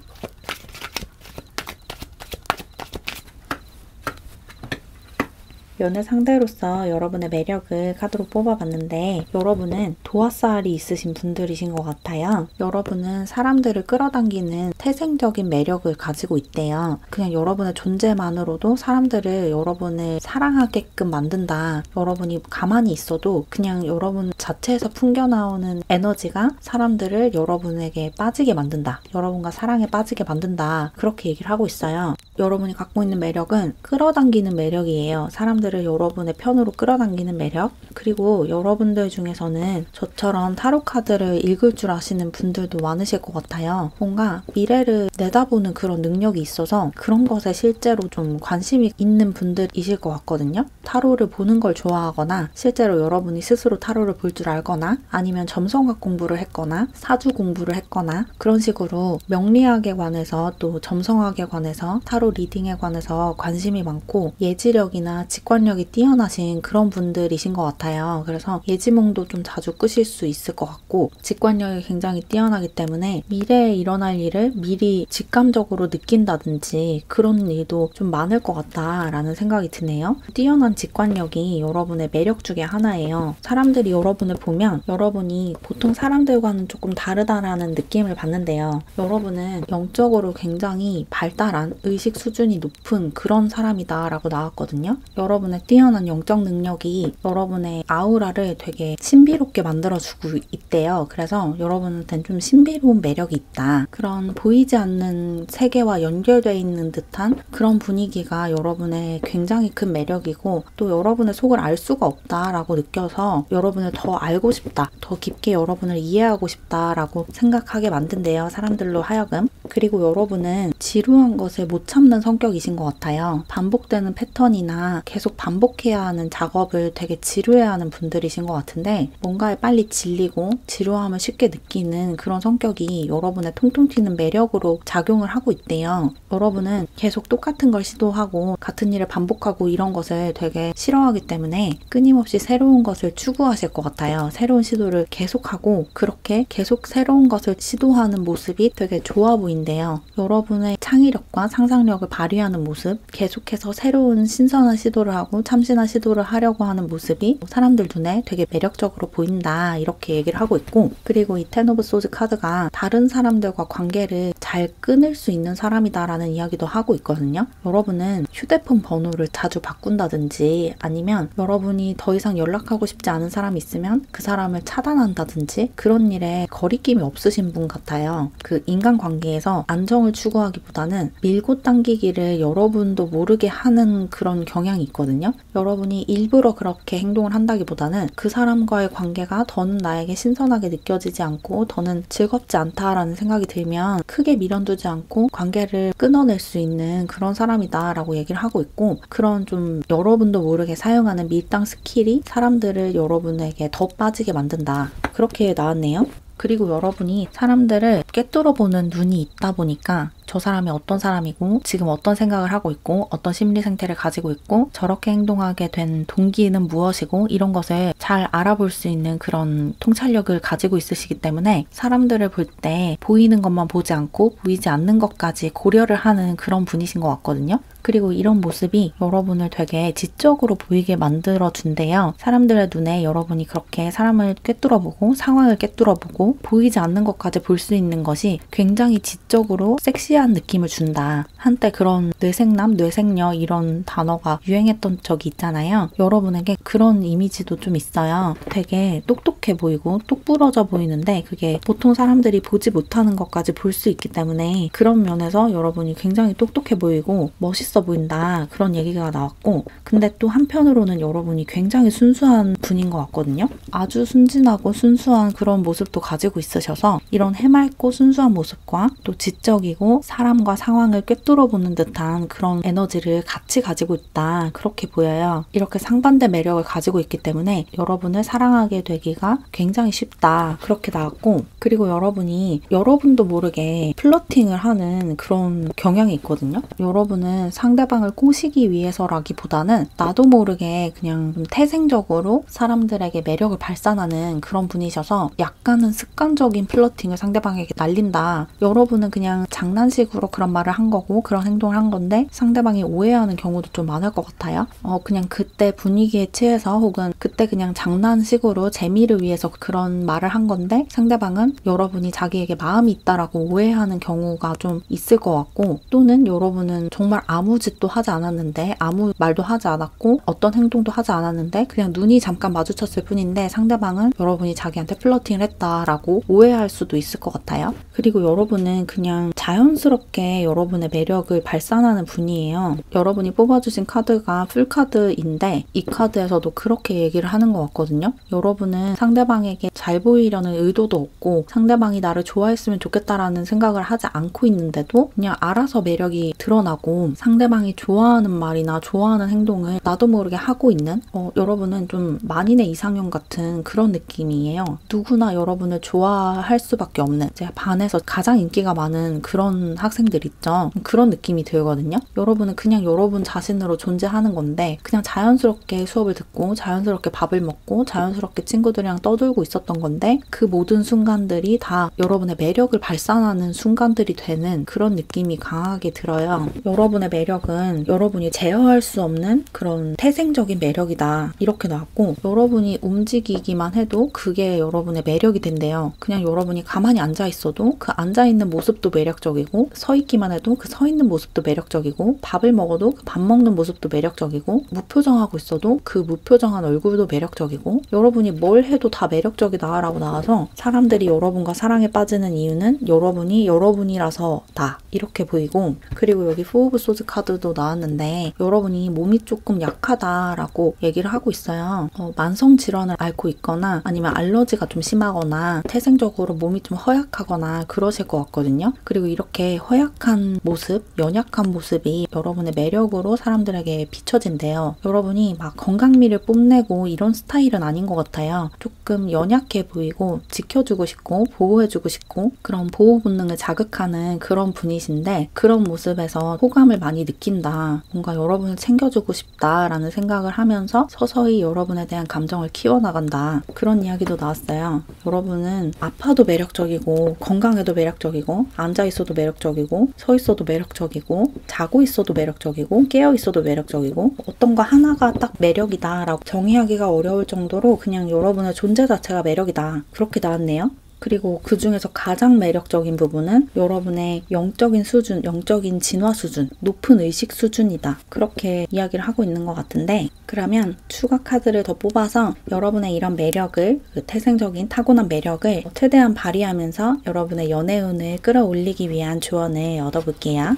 연애 상대로서 여러분의 매력을 카드로 뽑아봤는데 여러분은 도화살이 있으신 분들이신 것 같아요. 여러분은 사람들을 끌어당기는 태생적인 매력을 가지고 있대요. 그냥 여러분의 존재만으로도 사람들을 여러분을 사랑하게끔 만든다. 여러분이 가만히 있어도 그냥 여러분 자체에서 풍겨나오는 에너지가 사람들을 여러분에게 빠지게 만든다. 여러분과 사랑에 빠지게 만든다. 그렇게 얘기를 하고 있어요. 여러분이 갖고 있는 매력은 끌어당기는 매력이에요. 사람들을 여러분의 편으로 끌어당기는 매력. 그리고 여러분들 중에서는 저처럼 타로 카드를 읽을 줄 아시는 분들도 많으실 것 같아요. 뭔가 미래를 내다보는 그런 능력이 있어서 그런 것에 실제로 좀 관심이 있는 분들이실 것 같거든요. 타로를 보는 걸 좋아하거나 실제로 여러분이 스스로 타로를 볼 줄 알거나 아니면 점성학 공부를 했거나 사주 공부를 했거나 그런 식으로 명리학에 관해서 또 점성학에 관해서 타로 리딩에 관해서 관심이 많고 예지력이나 직관력이 뛰어나신 그런 분들이신 것 같아요. 그래서 예지몽도 좀 자주 꾸실 수 있을 것 같고 직관력이 굉장히 뛰어나기 때문에 미래에 일어날 일을 미리 직감적으로 느낀다든지 그런 일도 좀 많을 것 같다라는 생각이 드네요. 뛰어난 직관력이 여러분의 매력 중에 하나예요. 사람들이 여러분을 보면 여러분이 보통 사람들과는 조금 다르다라는 느낌을 받는데요. 여러분은 영적으로 굉장히 발달한 의식 수준이 높은 그런 사람이다 라고 나왔거든요. 여러분의 뛰어난 영적 능력이 여러분의 아우라를 되게 신비롭게 만들어주고 있대요. 그래서 여러분한테는 좀 신비로운 매력이 있다. 그런 보이지 않는 세계와 연결되어 있는 듯한 그런 분위기가 여러분의 굉장히 큰 매력이고 또 여러분의 속을 알 수가 없다라고 느껴서 여러분을 더 알고 싶다. 더 깊게 여러분을 이해하고 싶다라고 생각하게 만든대요. 사람들로 하여금. 그리고 여러분은 지루한 것을 못 참는 성격이신 것 같아요. 반복되는 패턴이나 계속 반복해야 하는 작업을 되게 지루해하는 분들이신 것 같은데 뭔가에 빨리 질리고 지루함을 쉽게 느끼는 그런 성격이 여러분의 통통 튀는 매력으로 작용을 하고 있대요. 여러분은 계속 똑같은 걸 시도하고 같은 일을 반복하고 이런 것을 되게 싫어하기 때문에 끊임없이 새로운 것을 추구하실 것 같아요. 새로운 시도를 계속하고 그렇게 계속 새로운 것을 시도하는 모습이 되게 좋아 보인대요. 여러분의 창의력과 상상력을 발휘하는 모습, 계속해서 새로운 신선한 시도를 하고 참신한 시도를 하려고 하는 모습이 사람들 눈에 되게 매력적으로 보인다 이렇게 얘기를 하고 있고 그리고 이 텐 오브 소즈 카드가 다른 사람들과 관계를 잘 끊을 수 있는 사람이다라는 이야기도 하고 있거든요. 여러분은 휴대폰 번호를 자주 바꾼다든지 아니면 여러분이 더 이상 연락하고 싶지 않은 사람이 있으면 그 사람을 차단한다든지 그런 일에 거리낌이 없으신 분 같아요. 그 인간관계에서 상대에서 안정을 추구하기보다는 밀고 당기기를 여러분도 모르게 하는 그런 경향이 있거든요. 여러분이 일부러 그렇게 행동을 한다기보다는 그 사람과의 관계가 더는 나에게 신선하게 느껴지지 않고 더는 즐겁지 않다라는 생각이 들면 크게 미련두지 않고 관계를 끊어낼 수 있는 그런 사람이다 라고 얘기를 하고 있고, 그런 좀 여러분도 모르게 사용하는 밀당 스킬이 사람들을 여러분에게 더 빠지게 만든다, 그렇게 나왔네요. 그리고 여러분이 사람들을 꿰뚫어 보는 눈이 있다 보니까 저 사람이 어떤 사람이고 지금 어떤 생각을 하고 있고 어떤 심리 상태를 가지고 있고 저렇게 행동하게 된 동기는 무엇이고 이런 것을 잘 알아볼 수 있는 그런 통찰력을 가지고 있으시기 때문에 사람들을 볼 때 보이는 것만 보지 않고 보이지 않는 것까지 고려를 하는 그런 분이신 것 같거든요. 그리고 이런 모습이 여러분을 되게 지적으로 보이게 만들어 준대요. 사람들의 눈에 여러분이 그렇게 사람을 꿰뚫어보고 상황을 꿰뚫어보고 보이지 않는 것까지 볼 수 있는 것이 굉장히 지적으로 섹시한 느낌을 준다. 한때 그런 뇌생남, 뇌생녀 이런 단어가 유행했던 적이 있잖아요. 여러분에게 그런 이미지도 좀 있어요. 되게 똑똑해 보이고 똑부러져 보이는데 그게 보통 사람들이 보지 못하는 것까지 볼 수 있기 때문에 그런 면에서 여러분이 굉장히 똑똑해 보이고 멋있어 보인다, 그런 얘기가 나왔고, 근데 또 한편으로는 여러분이 굉장히 순수한 분인 것 같거든요. 아주 순진하고 순수한 그런 모습도 가지고 있으셔서 이런 해맑고 순수한 모습과 또 지적이고 사람과 상황을 꿰뚫어 보는 듯한 그런 에너지를 같이 가지고 있다, 그렇게 보여요. 이렇게 상반된 매력을 가지고 있기 때문에 여러분을 사랑하게 되기가 굉장히 쉽다, 그렇게 나왔고, 그리고 여러분이 여러분도 모르게 플러팅을 하는 그런 경향이 있거든요. 여러분은 상대방을 꼬시기 위해서라기보다는 나도 모르게 그냥 좀 태생적으로 사람들에게 매력을 발산하는 그런 분이셔서 약간은 습관적인 플러팅을 상대방에게 날린다. 여러분은 그냥 장난식으로 그런 말을 한 거고 그런 행동을 한 건데 상대방이 오해하는 경우도 좀 많을 것 같아요. 그냥 그때 분위기에 취해서 혹은 그때 그냥 장난식으로 재미를 위해서 그런 말을 한 건데 상대방은 여러분이 자기에게 마음이 있다라고 오해하는 경우가 좀 있을 것 같고, 또는 여러분은 정말 아무 짓도 하지 않았는데 아무 말도 하지 않았고 어떤 행동도 하지 않았는데 그냥 눈이 잠깐 마주쳤을 뿐인데 상대방은 여러분이 자기한테 플러팅을 했다라고 오해할 수도 있을 것 같아요. 그리고 여러분은 그냥 자연스럽게 여러분의 매력을 발산하는 분이에요. 여러분이 뽑아주신 카드가 풀카드인데 이 카드에서도 그렇게 얘기를 하는 것 같거든요. 여러분은 상대방에게 잘 보이려는 의도도 없고 상대방이 나를 좋아했으면 좋겠다라는 생각을 하지 않고 있는데도 그냥 알아서 매력이 드러나고 상대방이 좋아하는 말이나 좋아하는 행동을 나도 모르게 하고 있는, 여러분은 좀 만인의 이상형 같은 그런 느낌이에요. 누구나 여러분을 좋아할 수밖에 없는, 이제 반에서 가장 인기가 많은 그런 학생들 있죠. 그런 느낌이 들거든요. 여러분은 그냥 여러분 자신으로 존재하는 건데 그냥 자연스럽게 수업을 듣고 자연스럽게 밥을 먹고 자연스럽게 친구들이랑 떠들고 있었던 건데 그 모든 순간들이 다 여러분의 매력을 발산하는 순간들이 되는 그런 느낌이 강하게 들어요. 여러분의 매력은 여러분이 제어할 수 없는 그런 태생적인 매력이다, 이렇게 나왔고, 여러분이 움직이기만 해도 그게 여러분의 매력이 된대요. 그냥 여러분이 가만히 앉아 있어도 그 앉아 있는 모습도 매력적이고 서 있기만 해도 그 서 있는 모습도 매력적이고 밥을 먹어도 그 밥 먹는 모습도 매력적이고 무표정하고 있어도 그 무표정한 얼굴도 매력적이고 여러분이 뭘 해도 다 매력적이다 라고 나와서 사람들이 여러분과 사랑에 빠지는 이유는 여러분이 여러분이라서다, 이렇게 보이고, 그리고 여기 포 오브 소즈 카드도 나왔는데 여러분이 몸이 조금 약하다라고 얘기를 하고 있어요. 만성 질환을 앓고 있거나 아니면 알러지가 좀 심하거나 태생적으로 몸이 좀 허약하거나 그러실 것 같거든요. 그리고 이렇게 허약한 모습, 연약한 모습이 여러분의 매력으로 사람들에게 비춰진대요. 여러분이 막 건강미를 뽐내고 이런 스타일은 아닌 것 같아요. 조금 연약해 보이고 지켜주고 싶고 보호해주고 싶고 그런 보호 본능을 자극하는 그런 분이신데 그런 모습에서 호감을 많이 느낀다. 뭔가 여러분을 챙겨주고 싶다라는 생각을 하면서 서서히 여러분에 대한 감정을 키워나간다. 그런 이야기도 나왔어요. 여러분은 아파도 매력적이고 건강해도 매력적이고 앉아있어도 매력적이고 서있어도 매력적이고 자고 있어도 매력적이고 깨어있어도 매력적이고 어떤 거 하나가 딱 매력이다 라고 정의하기가 어려울 정도로 그냥 여러분의 존재 자체가 매력이다. 그렇게 나왔네요. 그리고 그 중에서 가장 매력적인 부분은 여러분의 영적인 수준, 영적인 진화 수준, 높은 의식 수준이다. 그렇게 이야기를 하고 있는 것 같은데, 그러면 추가 카드를 더 뽑아서 여러분의 이런 매력을, 그 태생적인 타고난 매력을 최대한 발휘하면서 여러분의 연애운을 끌어올리기 위한 조언을 얻어볼게요.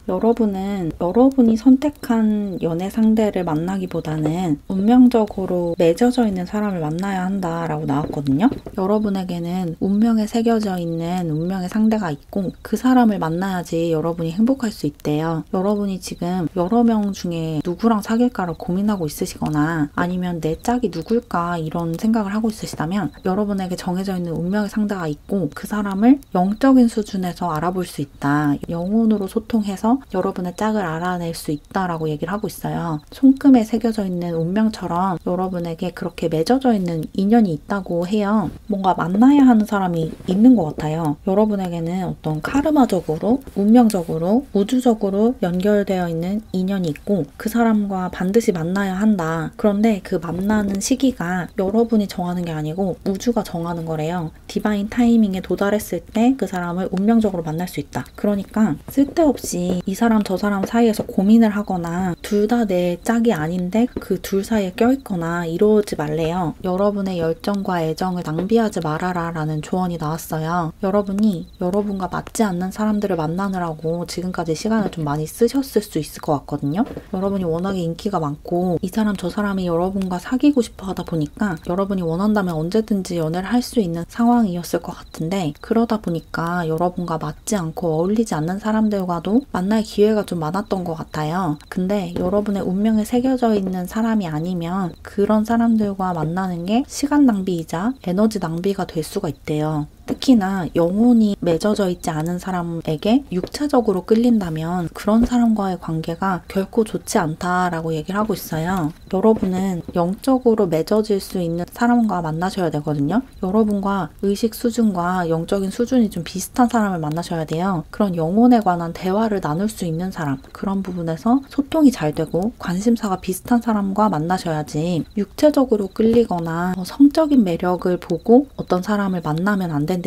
여러분은 여러분이 선택한 연애 상대를 만나기보다는 운명적으로 맺어져 있는 사람을 만나야 한다라고 나왔거든요. 여러분에게는 운명에 새겨져 있는 운명의 상대가 있고 그 사람을 만나야지 여러분이 행복할 수 있대요. 여러분이 지금 여러 명 중에 누구랑 사귈까를 고민하고 있으시거나 아니면 내 짝이 누굴까 이런 생각을 하고 있으시다면 여러분에게 정해져 있는 운명의 상대가 있고 그 사람을 영적인 수준에서 알아볼 수 있다. 영혼으로 소통해서 여러분의 짝을 알아낼 수 있다라고 얘기를 하고 있어요. 손금에 새겨져 있는 운명처럼 여러분에게 그렇게 맺어져 있는 인연이 있다고 해요. 뭔가 만나야 하는 사람이 있는 것 같아요. 여러분에게는 어떤 카르마적으로, 운명적으로, 우주적으로 연결되어 있는 인연이 있고 그 사람과 반드시 만나야 한다. 그런데 그 만나는 시기가 여러분이 정하는 게 아니고 우주가 정하는 거래요. 디바인 타이밍에 도달했을 때 그 사람을 운명적으로 만날 수 있다. 그러니까 쓸데없이 이 사람 저 사람 사이에서 고민을 하거나 둘 다 내 짝이 아닌데 그 둘 사이에 껴있거나 이러지 말래요. 여러분의 열정과 애정을 낭비하지 말아라 라는 조언이 나왔어요. 여러분이 여러분과 맞지 않는 사람들을 만나느라고 지금까지 시간을 좀 많이 쓰셨을 수 있을 것 같거든요. 여러분이 워낙에 인기가 많고 이 사람 저 사람이 여러분과 사귀고 싶어 하다 보니까 여러분이 원한다면 언제든지 연애를 할 수 있는 상황이었을 것 같은데 그러다 보니까 여러분과 맞지 않고 어울리지 않는 사람들과도 만날 기회가 좀 많았던 것 같아요. 근데 여러분의 운명에 새겨져 있는 사람이 아니면 그런 사람들과 만나는 게 시간 낭비이자 에너지 낭비가 될 수가 있대요. 특히나 영혼이 맺어져 있지 않은 사람에게 육체적으로 끌린다면 그런 사람과의 관계가 결코 좋지 않다라고 얘기를 하고 있어요. 여러분은 영적으로 맺어질 수 있는 사람과 만나셔야 되거든요. 여러분과 의식 수준과 영적인 수준이 좀 비슷한 사람을 만나셔야 돼요. 그런 영혼에 관한 대화를 나눌 수 있는 사람, 그런 부분에서 소통이 잘 되고 관심사가 비슷한 사람과 만나셔야지 육체적으로 끌리거나 성적인 매력을 보고 어떤 사람을 만나면 안 된다.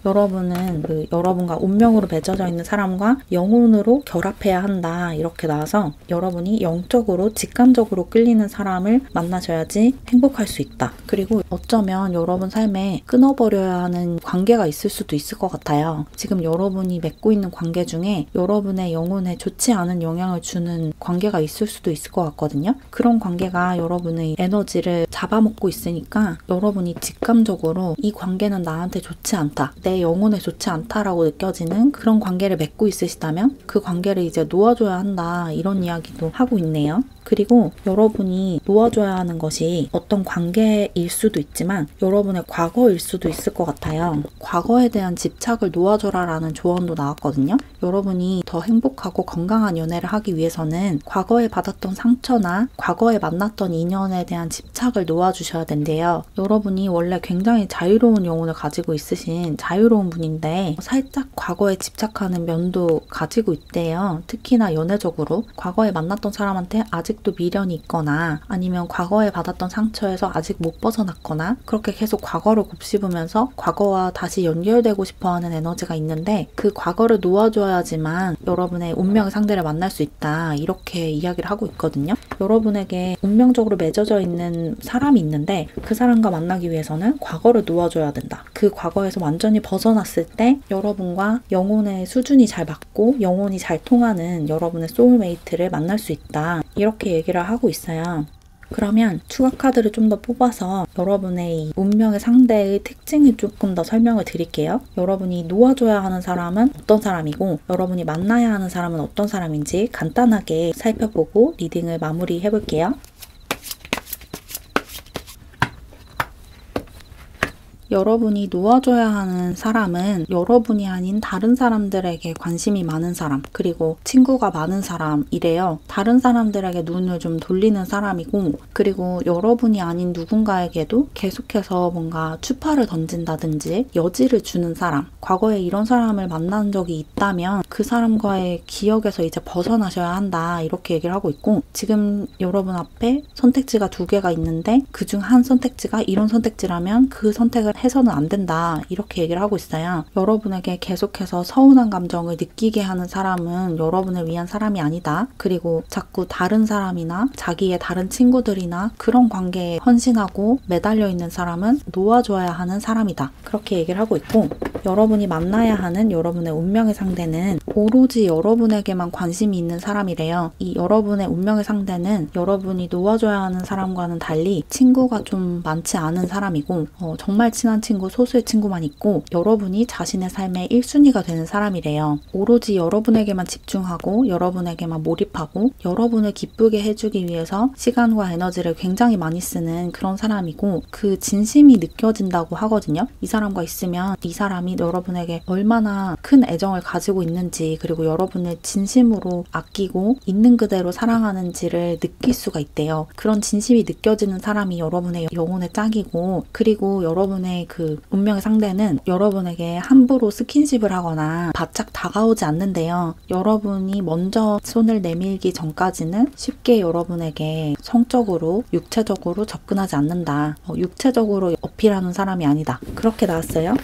여러분은 여러분과 운명으로 맺어져 있는 사람과 영혼으로 결합해야 한다 이렇게 나와서 여러분이 영적으로 직감적으로 끌리는 사람을 만나셔야지 행복할 수 있다. 그리고 어쩌면 여러분 삶에 끊어버려야 하는 관계가 있을 수도 있을 것 같아요. 지금 여러분이 맺고 있는 관계 중에 여러분의 영혼에 좋지 않은 영향을 주는 관계가 있을 수도 있을 것 같거든요. 그런 관계가 여러분의 에너지를 잡아먹고 있으니까 여러분이 직감적으로 이 관계는 나한테 좋지 않다. 내 영혼에 좋지 않다라고 느껴지는 그런 관계를 맺고 있으시다면 그 관계를 이제 놓아줘야 한다. 이런 이야기도 하고 있네요. 그리고 여러분이 놓아줘야 하는 것이 어떤 관계일 수도 있지만 여러분의 과거일 수도 있을 것 같아요. 과거에 대한 집착을 놓아줘라 라는 조언도 나왔거든요. 여러분이 더 행복하고 건강한 연애를 하기 위해서는 과거에 받았던 상처나 과거에 만났던 인연에 대한 집착을 놓아주셔야 된대요. 여러분이 원래 굉장히 자유로운 영혼을 가지고 있으신 자유로운 분인데 살짝 과거에 집착하는 면도 가지고 있대요. 특히나 연애적으로 과거에 만났던 사람한테 아직도 미련이 있거나 아니면 과거에 받았던 상처에서 아직 못 벗어났거나 그렇게 계속 과거를 곱씹으면서 과거와 다시 연결되고 싶어하는 에너지가 있는데 그 과거를 놓아줘야지만 여러분의 운명의 상대를 만날 수 있다. 이렇게 이야기를 하고 있거든요. 여러분에게 운명적으로 맺어져 있는 사람이 있는데 그 사람과 만나기 위해서는 과거를 놓아줘야 된다. 그 과거에서 완전히 벗어났을 때 여러분과 영혼의 수준이 잘 맞고 영혼이 잘 통하는 여러분의 소울메이트를 만날 수 있다. 이렇게 얘기를 하고 있어요. 그러면 추가 카드를 좀 더 뽑아서 여러분의 이 운명의 상대의 특징을 조금 더 설명을 드릴게요. 여러분이 놓아줘야 하는 사람은 어떤 사람이고 여러분이 만나야 하는 사람은 어떤 사람인지 간단하게 살펴보고 리딩을 마무리해 볼게요. 여러분이 놓아줘야 하는 사람은 여러분이 아닌 다른 사람들에게 관심이 많은 사람, 그리고 친구가 많은 사람이래요. 다른 사람들에게 눈을 좀 돌리는 사람이고, 그리고 여러분이 아닌 누군가에게도 계속해서 뭔가 추파를 던진다든지 여지를 주는 사람, 과거에 이런 사람을 만난 적이 있다면 그 사람과의 기억에서 이제 벗어나셔야 한다, 이렇게 얘기를 하고 있고, 지금 여러분 앞에 선택지가 2개가 있는데 그중 한 선택지가 이런 선택지라면 그 선택을 해서는 안 된다, 이렇게 얘기를 하고 있어요. 여러분에게 계속해서 서운한 감정을 느끼게 하는 사람은 여러분을 위한 사람이 아니다. 그리고 자꾸 다른 사람이나 자기의 다른 친구들이나 그런 관계에 헌신하고 매달려 있는 사람은 놓아줘야 하는 사람이다, 그렇게 얘기를 하고 있고, 여러분이 만나야 하는 여러분의 운명의 상대는 오로지 여러분에게만 관심이 있는 사람이래요. 이 여러분의 운명의 상대는 여러분이 놓아줘야 하는 사람과는 달리 친구가 좀 많지 않은 사람이고, 정말 친한 친구, 소수의 친구만 있고, 여러분이 자신의 삶의 1순위가 되는 사람이래요. 오로지 여러분에게만 집중하고 여러분에게만 몰입하고 여러분을 기쁘게 해주기 위해서 시간과 에너지를 굉장히 많이 쓰는 그런 사람이고, 그 진심이 느껴진다고 하거든요. 이 사람과 있으면 이 사람이 여러분에게 얼마나 큰 애정을 가지고 있는지, 그리고 여러분을 진심으로 아끼고 있는 그대로 사랑하는지를 느낄 수가 있대요. 그런 진심이 느껴지는 사람이 여러분의 영혼의 짝이고, 그리고 여러분의 그 운명의 상대는 여러분에게 함부로 스킨십을 하거나 바짝 다가오지 않는데요. 여러분이 먼저 손을 내밀기 전까지는 쉽게 여러분에게 성적으로, 육체적으로 접근하지 않는다. 육체적으로 어필하는 사람이 아니다, 그렇게 나왔어요.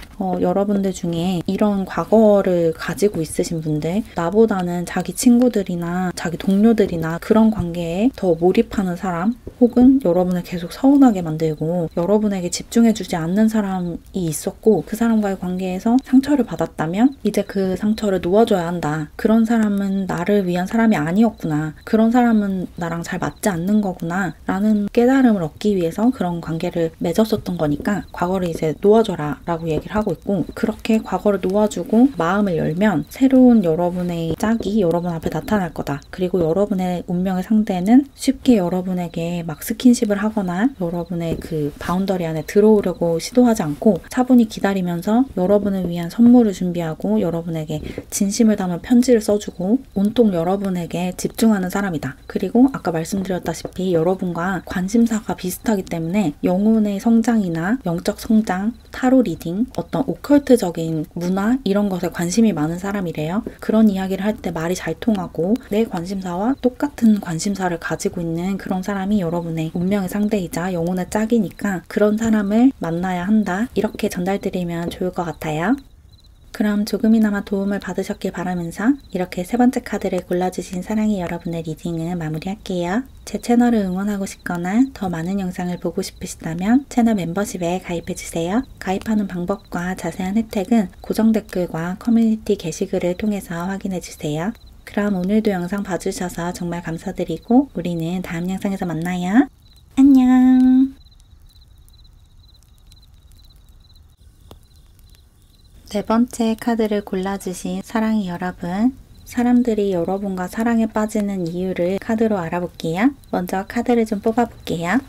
여러분들 중에 이런 과거를 가지고 있으신 분들, 나보다는 자기 친구들이나 자기 동료들이나 그런 관계에 더 몰입하는 사람, 혹은 여러분을 계속 서운하게 만들고 여러분에게 집중해주지 않는 사람이 있었고, 그 사람과의 관계에서 상처를 받았다면 이제 그 상처를 놓아줘야 한다. 그런 사람은 나를 위한 사람이 아니었구나. 그런 사람은 나랑 잘 맞지 않는 거구나 라는 깨달음을 얻기 위해서 그런 관계를 맺었었던 거니까 과거를 이제 놓아줘라 라고 얘기를 하고 있고, 그렇게 과거를 놓아주고 마음을 열면 새로운 여러분의 짝이 여러분 앞에 나타날 거다. 그리고 여러분의 운명의 상대는 쉽게 여러분에게 막 스킨십을 하거나 여러분의 그 바운더리 안에 들어오려고 시도하지 않고 차분히 기다리면서 여러분을 위한 선물을 준비하고 여러분에게 진심을 담은 편지를 써주고 온통 여러분에게 집중하는 사람이다. 그리고 아까 말씀드렸다시피 여러분과 관심사가 비슷하기 때문에 영혼의 성장이나 영적 성장, 타로 리딩, 어떤 오컬트적인 문화 이런 것에 관심이 많은 사람이래요. 그런 이야기를 할 때 말이 잘 통하고 내 관심사와 똑같은 관심사를 가지고 있는 그런 사람이 여러분의 운명의 상대이자 영혼의 짝이니까 그런 사람을 만나야 한다, 이렇게 전달드리면 좋을 것 같아요. 그럼 조금이나마 도움을 받으셨길 바라면서 이렇게 3번째 카드를 골라주신 사랑의 여러분의 리딩을 마무리할게요. 제 채널을 응원하고 싶거나 더 많은 영상을 보고 싶으시다면 채널 멤버십에 가입해주세요. 가입하는 방법과 자세한 혜택은 고정 댓글과 커뮤니티 게시글을 통해서 확인해주세요. 그럼 오늘도 영상 봐주셔서 정말 감사드리고 우리는 다음 영상에서 만나요. 안녕. 네 번째 카드를 골라주신 사랑의 여러분, 사람들이 여러분과 사랑에 빠지는 이유를 카드로 알아볼게요. 먼저 카드를 좀 뽑아볼게요.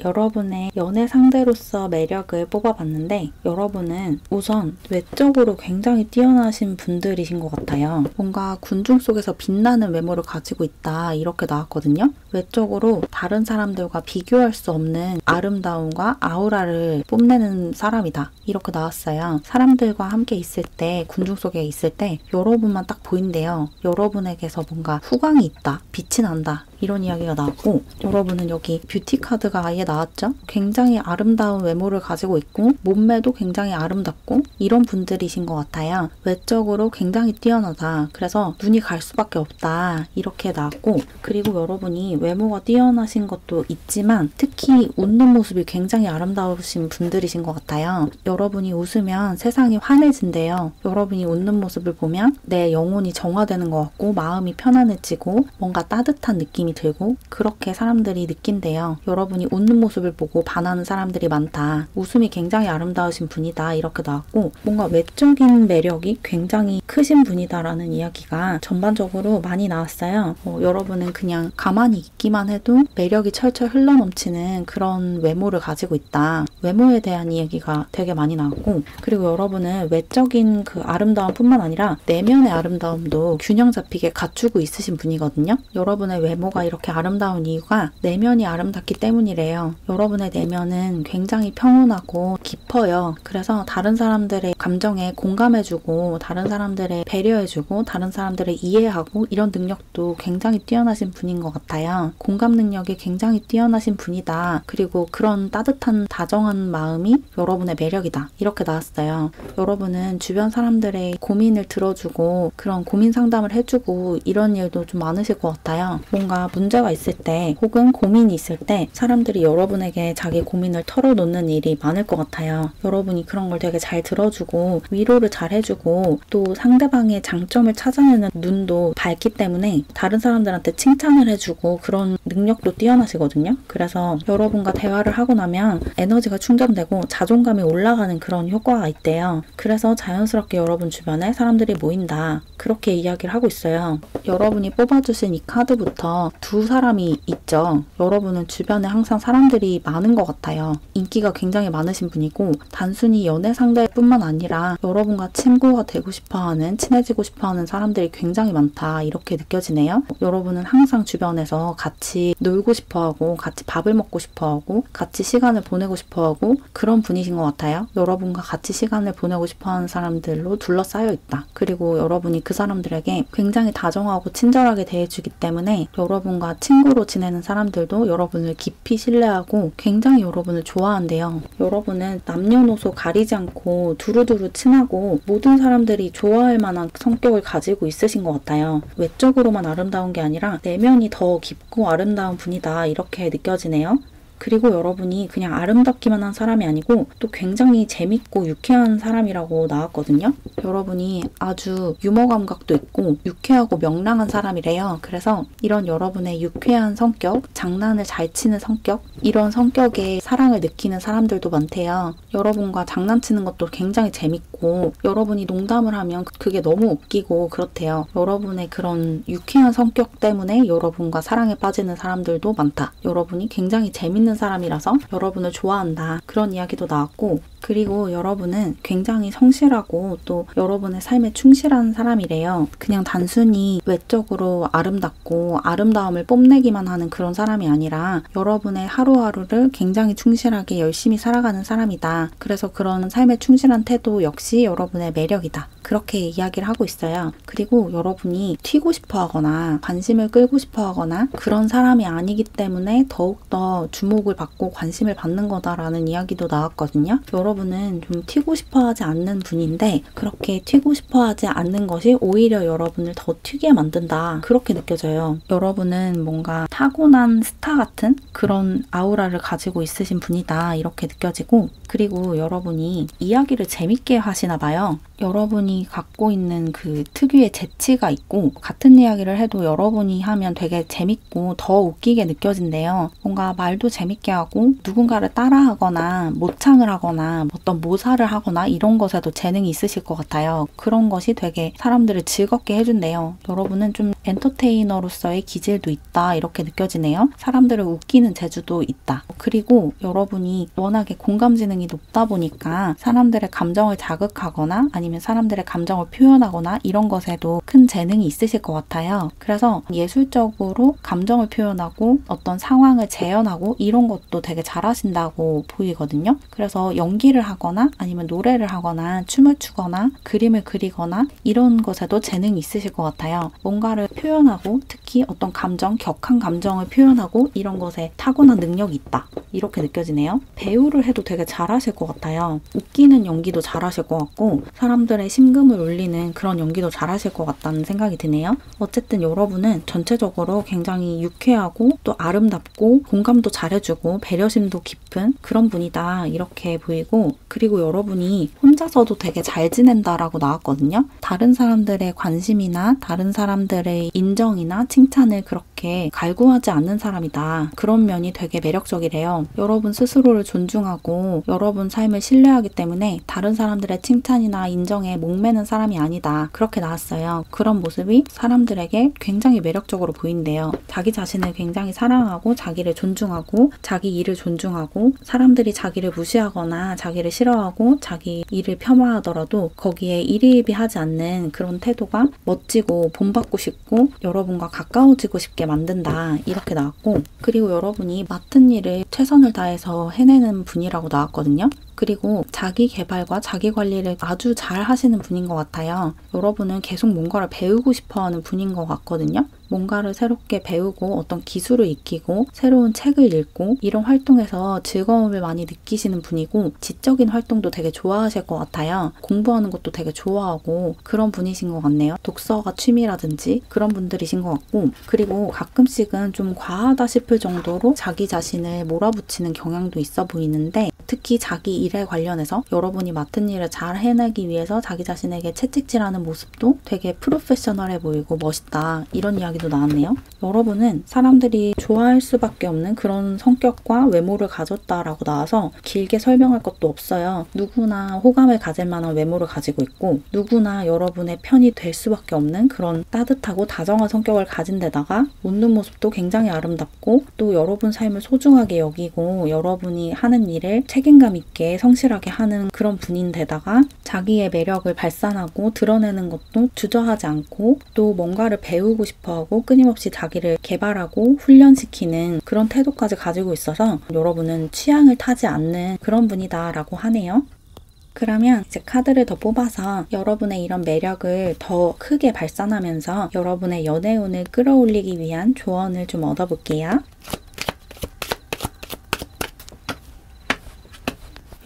여러분의 연애 상대로서 매력을 뽑아봤는데 여러분은 우선 외적으로 굉장히 뛰어나신 분들이신 것 같아요. 뭔가 군중 속에서 빛나는 외모를 가지고 있다, 이렇게 나왔거든요. 외적으로 다른 사람들과 비교할 수 없는 아름다움과 아우라를 뽐내는 사람이다, 이렇게 나왔어요. 사람들과 함께 있을 때, 군중 속에 있을 때 여러분만 딱 보인대요. 여러분에게서 뭔가 후광이 있다, 빛이 난다, 이런 이야기가 나왔고, 여러분은 여기 뷰티 카드가 아예 나왔죠? 굉장히 아름다운 외모를 가지고 있고 몸매도 굉장히 아름답고 이런 분들이신 것 같아요. 외적으로 굉장히 뛰어나다, 그래서 눈이 갈 수밖에 없다, 이렇게 나왔고, 그리고 여러분이 외모가 뛰어나신 것도 있지만 특히 웃는 모습이 굉장히 아름다우신 분들이신 것 같아요. 여러분이 웃으면 세상이 환해진대요. 여러분이 웃는 모습을 보면 내 영혼이 정화되는 것 같고 마음이 편안해지고 뭔가 따뜻한 느낌이 느낌이 들고 그렇게 사람들이 느낀대요. 여러분이 웃는 모습을 보고 반하는 사람들이 많다. 웃음이 굉장히 아름다우신 분이다. 이렇게 나왔고 뭔가 외적인 매력이 굉장히 크신 분이다라는 이야기가 전반적으로 많이 나왔어요. 여러분은 그냥 가만히 있기만 해도 매력이 철철 흘러넘치는 그런 외모를 가지고 있다. 외모에 대한 이야기가 되게 많이 나왔고 그리고 여러분은 외적인 그 아름다움뿐만 아니라 내면의 아름다움도 균형 잡히게 갖추고 있으신 분이거든요. 여러분의 외모가 이렇게 아름다운 이유가 내면이 아름답기 때문이래요. 여러분의 내면은 굉장히 평온하고 깊어요. 그래서 다른 사람들의 감정에 공감해주고 다른 사람들의 배려해주고 다른 사람들을 이해하고 이런 능력도 굉장히 뛰어나신 분인 것 같아요. 공감 능력이 굉장히 뛰어나신 분이다. 그리고 그런 따뜻한 다정한 마음이 여러분의 매력이다. 이렇게 나왔어요. 여러분은 주변 사람들의 고민을 들어주고 그런 고민 상담을 해주고 이런 일도 좀 많으실 것 같아요. 뭔가 문제가 있을 때 혹은 고민이 있을 때 사람들이 여러분에게 자기 고민을 털어놓는 일이 많을 것 같아요. 여러분이 그런 걸 되게 잘 들어주고 위로를 잘 해주고 또 상대방의 장점을 찾아내는 눈도 밝기 때문에 다른 사람들한테 칭찬을 해주고 그런 능력도 뛰어나시거든요. 그래서 여러분과 대화를 하고 나면 에너지가 충전되고 자존감이 올라가는 그런 효과가 있대요. 그래서 자연스럽게 여러분 주변에 사람들이 모인다. 그렇게 이야기를 하고 있어요. 여러분이 뽑아주신 이 카드부터 두 사람이 있죠. 여러분은 주변에 항상 사람들이 많은 것 같아요. 인기가 굉장히 많으신 분이고 단순히 연애 상대뿐만 아니라 여러분과 친구가 되고 싶어하는 친해지고 싶어하는 사람들이 굉장히 많다. 이렇게 느껴지네요. 여러분은 항상 주변에서 같이 놀고 싶어하고 같이 밥을 먹고 싶어하고 같이 시간을 보내고 싶어하고 그런 분이신 것 같아요. 여러분과 같이 시간을 보내고 싶어하는 사람들로 둘러싸여 있다. 그리고 여러분이 그 사람들에게 굉장히 다정하고 친절하게 대해주기 때문에 여러분과 친구로 지내는 사람들도 여러분을 깊이 신뢰하고 굉장히 여러분을 좋아한대요. 여러분은 남녀노소 가리지 않고 두루두루 친하고 모든 사람들이 좋아할 만한 성격을 가지고 있으신 것 같아요. 외적으로만 아름다운 게 아니라 내면이 더 깊고 아름다운 분이다. 이렇게 느껴지네요. 그리고 여러분이 그냥 아름답기만 한 사람이 아니고 또 굉장히 재밌고 유쾌한 사람이라고 나왔거든요. 여러분이 아주 유머 감각도 있고 유쾌하고 명랑한 사람이래요. 그래서 이런 여러분의 유쾌한 성격, 장난을 잘 치는 성격, 이런 성격에 사랑을 느끼는 사람들도 많대요. 여러분과 장난치는 것도 굉장히 재밌고 여러분이 농담을 하면 그게 너무 웃기고 그렇대요. 여러분의 그런 유쾌한 성격 때문에 여러분과 사랑에 빠지는 사람들도 많다. 여러분이 굉장히 재밌는 사람이라서 여러분을 좋아한다. 그런 이야기도 나왔고 그리고 여러분은 굉장히 성실하고 또 여러분의 삶에 충실한 사람이래요. 그냥 단순히 외적으로 아름답고 아름다움을 뽐내기만 하는 그런 사람이 아니라 여러분의 하루하루를 굉장히 충실하게 열심히 살아가는 사람이다. 그래서 그런 삶에 충실한 태도 역시 여러분의 매력이다. 그렇게 이야기를 하고 있어요. 그리고 여러분이 튀고 싶어 하거나 관심을 끌고 싶어 하거나 그런 사람이 아니기 때문에 더욱더 주목을 받고 관심을 받는 거다라는 이야기도 나왔거든요. 여러분은 좀 튀고 싶어 하지 않는 분인데 그렇게 튀고 싶어 하지 않는 것이 오히려 여러분을 더 튀게 만든다. 그렇게 느껴져요. 여러분은 뭔가 타고난 스타 같은 그런 아우라를 가지고 있으신 분이다. 이렇게 느껴지고 그리고 여러분이 이야기를 재밌게 하시나 봐요. 여러분이 갖고 있는 그 특유의 재치가 있고 같은 이야기를 해도 여러분이 하면 되게 재밌고 더 웃기게 느껴진대요. 뭔가 말도 재밌게 하고 누군가를 따라하거나 모창을 하거나 어떤 모사를 하거나 이런 것에도 재능이 있으실 것 같아요. 그런 것이 되게 사람들을 즐겁게 해준대요. 여러분은 좀 엔터테이너로서의 기질도 있다. 이렇게 느껴지네요. 사람들을 웃기는 재주도 있다. 그리고 여러분이 워낙에 공감 지능이 높다 보니까 사람들의 감정을 자극하거나 아니면 사람들의 감정을 표현하거나 이런 것에도 큰 재능이 있으실 것 같아요. 그래서 예술적으로 감정을 표현하고 어떤 상황을 재현하고 이런 것도 되게 잘하신다고 보이거든요. 그래서 연기를 하거나 아니면 노래를 하거나 춤을 추거나 그림을 그리거나 이런 것에도 재능이 있으실 것 같아요. 뭔가를 표현하고 특히 어떤 감정, 격한 감정을 표현하고 이런 것에 타고난 능력이 있다. 이렇게 느껴지네요. 배우를 해도 되게 잘하실 것 같아요. 웃기는 연기도 잘하실 것 같고 사람들의 심금을 울리는 그런 연기도 잘하실 것 같다는 생각이 드네요. 어쨌든 여러분은 전체적으로 굉장히 유쾌하고 또 아름답고 공감도 잘해주고 배려심도 깊은 그런 분이다 이렇게 보이고, 그리고 여러분이 혼자서도 되게 잘 지낸다라고 나왔거든요. 다른 사람들의 관심이나 다른 사람들의 인정이나 칭찬을 그렇게 갈구하지 않는 사람이다. 그런 면이 되게 매력적이래요. 여러분 스스로를 존중하고 여러분 삶을 신뢰하기 때문에 다른 사람들의 칭찬이나 인정에 목매는 사람이 아니다. 그렇게 나왔어요. 그런 모습이 사람들에게 굉장히 매력적으로 보인대요. 자기 자신을 굉장히 사랑하고 자기를 존중하고 자기 일을 존중하고 사람들이 자기를 무시하거나 자기를 싫어하고 자기 일을 폄하하더라도 거기에 일희일비하지 않는 그런 태도가 멋지고 본받고 싶고 여러분과 가까워지고 싶게 만든다 이렇게 나왔고, 그리고 여러분이 맡은 일을 최선을 다해서 해내는 분이라고 나왔거든요. 그리고 자기 개발과 자기 관리를 아주 잘 하시는 분인 것 같아요. 여러분은 계속 뭔가를 배우고 싶어 하는 분인 것 같거든요. 뭔가를 새롭게 배우고 어떤 기술을 익히고 새로운 책을 읽고 이런 활동에서 즐거움을 많이 느끼시는 분이고 지적인 활동도 되게 좋아하실 것 같아요. 공부하는 것도 되게 좋아하고 그런 분이신 것 같네요. 독서가 취미라든지 그런 분들이신 것 같고, 그리고 가끔씩은 좀 과하다 싶을 정도로 자기 자신을 몰아붙이는 경향도 있어 보이는데, 특히 자기 일에 관련해서 여러분이 맡은 일을 잘 해내기 위해서 자기 자신에게 채찍질하는 모습도 되게 프로페셔널해 보이고 멋있다 이런 이야기도 나왔네요. 여러분은 사람들이 좋아할 수밖에 없는 그런 성격과 외모를 가졌다라고 나와서 길게 설명할 것도 없어요. 누구나 호감을 가질 만한 외모를 가지고 있고 누구나 여러분의 편이 될 수밖에 없는 그런 따뜻하고 다정한 성격을 가진 데다가 웃는 모습도 굉장히 아름답고 또 여러분 삶을 소중하게 여기고 여러분이 하는 일을 책임감 있게 성실하게 하는 그런 분인데다가 자기의 매력을 발산하고 드러내는 것도 주저하지 않고 또 뭔가를 배우고 싶어하고 끊임없이 자기를 개발하고 훈련시키는 그런 태도까지 가지고 있어서 여러분은 취향을 타지 않는 그런 분이다 라고 하네요. 그러면 이제 카드를 더 뽑아서 여러분의 이런 매력을 더 크게 발산하면서 여러분의 연애운을 끌어올리기 위한 조언을 좀 얻어볼게요.